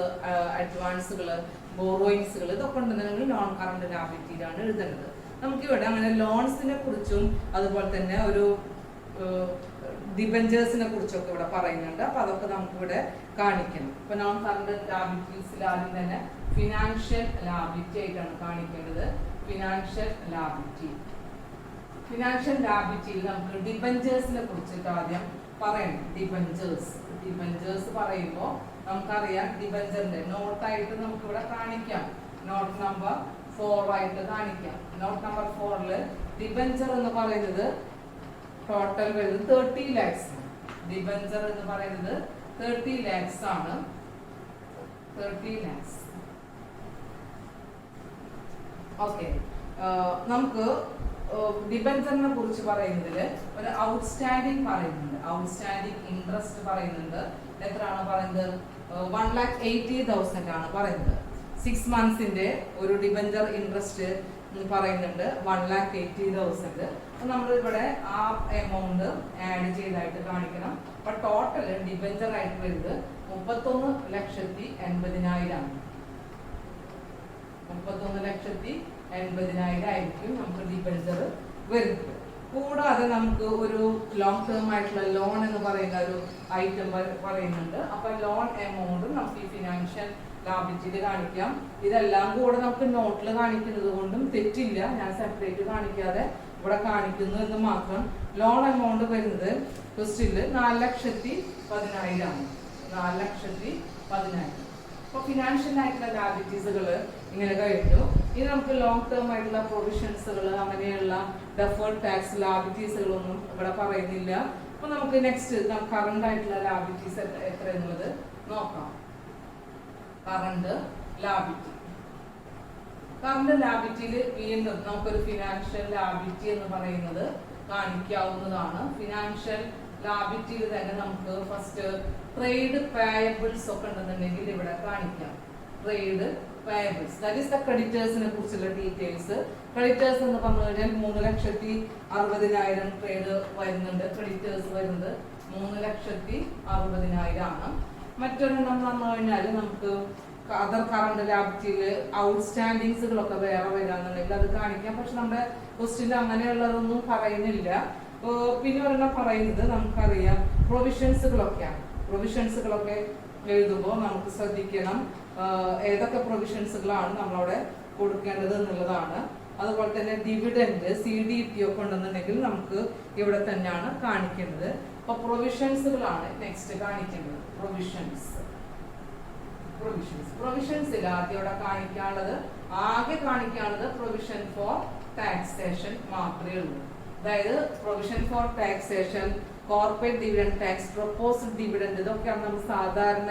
അഡ്വാൻസുകൾ, ബോറോയിങ്സുകൾ ഇതൊക്കെ ഉണ്ടെന്നുണ്ടെങ്കിൽ നോൺ കറണ്ട് ലാബിലിറ്റിയിലാണ് എഴുതേണ്ടത്. നമുക്കിവിടെ അങ്ങനെ ലോൺസിനെ കുറിച്ചും അതുപോലെ തന്നെ ഒരു ഡിബഞ്ചേഴ്സിനെ കുറിച്ചൊക്കെ ഇവിടെ പറയുന്നുണ്ട്. അപ്പൊ അതൊക്കെ നമുക്കിവിടെ കാണിക്കണം. ഇപ്പൊ നോൺ കറണ്ട് ലാബിലിറ്റീസിൽ ആദ്യം തന്നെ ഫിനാൻഷ്യൽ ലാബിലിറ്റി ആയിട്ടാണ് കാണിക്കേണ്ടത്. ഫിനാൻഷ്യൽ ലാബിലിറ്റി നമുക്ക് ഡിബഞ്ചേഴ്സിനെ കുറിച്ചിട്ട് ആദ്യം പറയണം. ഡിബഞ്ചേഴ്സ് പറയുമ്പോൾ നമുക്കറിയാം ഡിബഞ്ചറിന്റെ നോട്ടായിട്ട് നമുക്കിവിടെ കാണിക്കാം. നോട്ട് നമ്പർ 4 ആയിട്ട് കാണിക്കാം. നോട്ട് നമ്പർ 4 ഡിബഞ്ചർ എന്ന് പറയുന്നത് ടോട്ടൽ വരുന്നത് 30 lakhs. ഡിബഞ്ചർ എന്ന് പറയുന്നത് 30 lakhs ആണ്. 30 lakhs. ഓക്കെ, നമുക്ക് ഡിബഞ്ചറിനെ കുറിച്ച് പറയുന്നതിൽ ഒരു ഔട്ട്സ്റ്റാൻഡിങ് പറയുന്നുണ്ട്. ഔട്ട്സ്റ്റാൻഡിങ് ഇൻട്രസ്റ്റ് പറയുന്നുണ്ട്. എത്രയാണ് പറയുന്നത്? 1,80,000 ആണ് പറയുന്നത്. 6 monthsന്റെ ഒരു ഡിബഞ്ചർ ഇൻട്രസ്റ്റ് പറയുന്നുണ്ട് 1,80,000. നമ്മൾ ഇവിടെ ആ എമൗണ്ട് ആഡ് ചെയ്തായിട്ട് കാണിക്കണം. അപ്പൊ ടോട്ടൽ ഡിബഞ്ചർ ആയിട്ട് വരുന്നത് 31,80,000 ആണ്. 31,80,000 ആയിരിക്കും നമുക്ക് ഡിബഞ്ചർ വരുന്നത്. കൂടാതെ നമുക്ക് ഒരു ലോങ് ടേം ആയിട്ടുള്ള ലോൺ എന്ന് പറയുന്ന ഒരു ഐറ്റം പറയുന്നുണ്ട്. അപ്പൊ ലോൺ എമൗണ്ട് നമുക്ക് ഈ ഫിനാൻഷ്യൽ ലാബിലിറ്റിയിൽ കാണിക്കാം. ഇതെല്ലാം കൂടെ നമുക്ക് നോട്ടിൽ കാണിക്കുന്നത് കൊണ്ടും തെറ്റില്ല. ഞാൻ സെപ്പറേറ്റ് കാണിക്കാതെ ഇവിടെ കാണിക്കുന്നു എന്ന് മാത്രം. ലോൺ എമൗണ്ട് വരുന്നത് ക്വസ്റ്റ്യനിൽ 4,10,000 ആണ്. 4,10,000. അപ്പൊ ഫിനാൻഷ്യൽ ആയിട്ടുള്ള ലാബിലിറ്റീസുകൾ ഇങ്ങനെ കഴിഞ്ഞു. ഇനി നമുക്ക് ലോങ് ടേം ആയിട്ടുള്ള പ്രൊവിഷൻസുകൾ, അങ്ങനെയുള്ള ഡെഫേർഡ് ടാക്സ് ലാബിലിറ്റീസുകളൊന്നും ഇവിടെ പറയുന്നില്ല. അപ്പൊ നമുക്ക് നെക്സ്റ്റ് കറണ്ട് ആയിട്ടുള്ള ലാബിലിറ്റീസ് എത്ര എന്നുള്ളത് നോക്കാം. കറണ്ട് ലാബിലിറ്റിയിൽ വീണ്ടും നമുക്കൊരു ഫിനാൻഷ്യൽ ലാബിലിറ്റി എന്ന് പറയുന്നത് കാണിക്കാവുന്നതാണ്. ഫിനാൻഷ്യൽ ലാബിലിറ്റിയിൽ തന്നെ നമുക്ക് ഫസ്റ്റ് ട്രേഡ് പേയബിൾസ് ഒക്കെ ഉണ്ടെന്നുണ്ടെങ്കിൽ ഇവിടെ കാണിക്കാം. Trade payables, that is the ക്രെഡിറ്റേഴ്സിനെ കുറിച്ചുള്ള ഡീറ്റെയിൽസ്. ക്രെഡിറ്റേഴ്സ് എന്ന് പറഞ്ഞു കഴിഞ്ഞാൽ 3,60,000 ട്രേഡ് വരുന്നുണ്ട്. ക്രെഡിറ്റേഴ്സ് വരുന്നത് 3,60,000 ആണ്. മറ്റൊരെണ്ണം വന്നു കഴിഞ്ഞാൽ നമുക്ക് അതർ കറണ്ട് ലാബിലിറ്റിയിൽ ഔട്ട്സ്റ്റാൻഡിങ്സുകളൊക്കെ വേറെ വരാന്നുണ്ടെങ്കിൽ അത് കാണിക്കാം. പക്ഷെ നമ്മുടെ ക്വസ്റ്റ്യൻ അങ്ങനെയുള്ളതൊന്നും പറയുന്നില്ല. പിന്നെ ഒരെണ്ണം പറയുന്നത് നമുക്കറിയാം പ്രൊവിഷൻസുകളൊക്കെയാണ്. പ്രൊവിഷൻസുകളൊക്കെ എഴുതുമ്പോൾ നമുക്ക് ശ്രദ്ധിക്കണം ഏതൊക്കെ പ്രൊവിഷൻസുകളാണ് നമ്മളവിടെ കൊടുക്കേണ്ടത് എന്നുള്ളതാണ്. അതുപോലെ തന്നെ ഡിവിഡൻഡ്, CDT ഒക്കെ ഉണ്ടെന്നുണ്ടെങ്കിൽ നമുക്ക് ഇവിടെ തന്നെയാണ് കാണിക്കേണ്ടത്. അപ്പൊ പ്രൊവിഷൻസുകളാണ് നെക്സ്റ്റ് കാണിക്കേണ്ടത്. പ്രൊവിഷൻസിൽ ആദ്യം ഇവിടെ ആകെ കാണിക്കാനുള്ളത് പ്രൊവിഷൻ ഫോർ ടാക്സേഷൻ മാത്രമേ ഉള്ളൂ. അതായത് provision for taxation, corporate dividend tax, proposed dividend, ഇതൊക്കെയാണ് നമ്മൾ സാധാരണ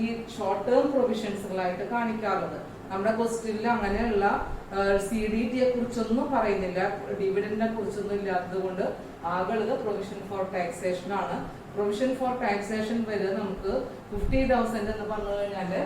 ഈ ഷോർട്ട് ടേം പ്രൊവിഷൻസുകളായിട്ട് കാണിക്കാറുള്ളത്. നമ്മുടെ ക്വസ്റ്റ്യനിൽ അങ്ങനെയുള്ള CDT കുറിച്ചൊന്നും പറയുന്നില്ല, ഡിവിഡൻഡിനെ കുറിച്ചൊന്നും ഇല്ലാത്തത് കൊണ്ട് ആകെയുള്ളത് പ്രൊവിഷൻ ഫോർ ടാക്സേഷൻ ആണ്. പ്രൊവിഷൻ ഫോർ ടാക്സേഷൻ വരെ നമുക്ക് 50,000 എന്ന് പറഞ്ഞു കഴിഞ്ഞാല്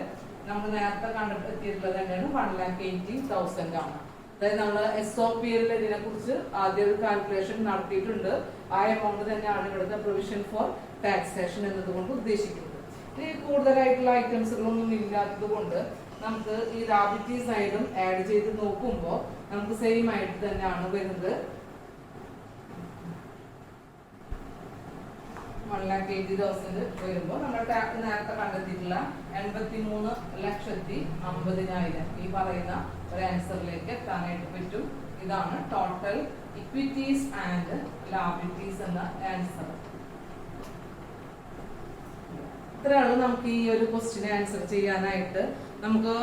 നമ്മൾ നേരത്തെ കണ്ടെത്തിയിട്ടുള്ളത് തന്നെയാണ് 1,80,000 ആണ്. അതായത് നമ്മൾ SOPL ഇതിനെ കുറിച്ച് ആദ്യം ഒരു കാൽക്കുലേഷൻ നടത്തിയിട്ടുണ്ട്. ആ എമൗണ്ട് തന്നെയാണ് ഇവിടുത്തെ പ്രൊവിഷൻ ഫോർ ടാക്സേഷൻ എന്നതുകൊണ്ട് ഉദ്ദേശിക്കുന്നത്. ഇനി കൂടുതലായിട്ടുള്ള ഐറ്റംസുകളൊന്നും ഇല്ലാത്തത് കൊണ്ട് നമുക്ക് ഈ ലാബിലിറ്റി സൈഡും ആഡ് ചെയ്ത് നോക്കുമ്പോൾ നമുക്ക് സെയിം ആയിട്ട് തന്നെയാണ് വരുന്നത്. 1,80,000 വരുമ്പോൾ നമ്മൾ നേരത്തെ കണ്ടെത്തിയിട്ടുള്ള 83,50,000 ഈ പറയുന്ന ഒരു ആൻസറിലേക്ക് എത്താനായിട്ട് പറ്റും. ഇതാണ് ടോട്ടൽ ഇക്വിറ്റീസ് ആൻഡ് ലാബിലിറ്റീസ് എന്ന ആൻസർ. ഇത്രയാണ് നമുക്ക് ഈ ഒരു ക്വസ്റ്റ്യൻ ആൻസർ ചെയ്യാനായിട്ട്. നമുക്ക്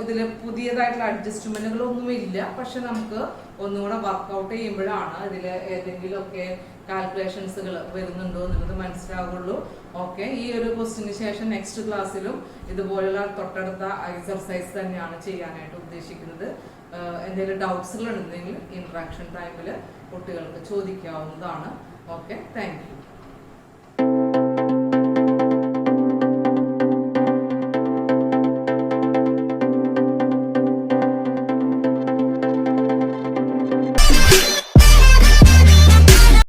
ഇതിൽ പുതിയതായിട്ടുള്ള അഡ്ജസ്റ്റ്മെന്റുകളൊന്നുമില്ല. പക്ഷെ നമുക്ക് ഒന്നുകൂടെ വർക്ക്ഔട്ട് ചെയ്യുമ്പോഴാണ് ഇതിൽ ഏതെങ്കിലുമൊക്കെ കാൽക്കുലേഷൻസുകൾ വരുന്നുണ്ടോ എന്നുള്ളത് മനസ്സിലാവുള്ളൂ. ഓക്കെ, ഈ ഒരു ക്വസ്റ്റ്യന് ശേഷം നെക്സ്റ്റ് ക്ലാസ്സിലും ഇതുപോലുള്ള തൊട്ടടുത്ത എക്സർസൈസ് തന്നെയാണ് ചെയ്യാനായിട്ട് ഉദ്ദേശിക്കുന്നത്. എന്തെങ്കിലും ഡൗട്ട്സുകൾ ഉണ്ടെങ്കിൽ ഇന്ററാക്ഷൻ ടൈമിൽ കുട്ടികൾക്ക് ചോദിക്കാവുന്നതാണ്. Okay, thank U.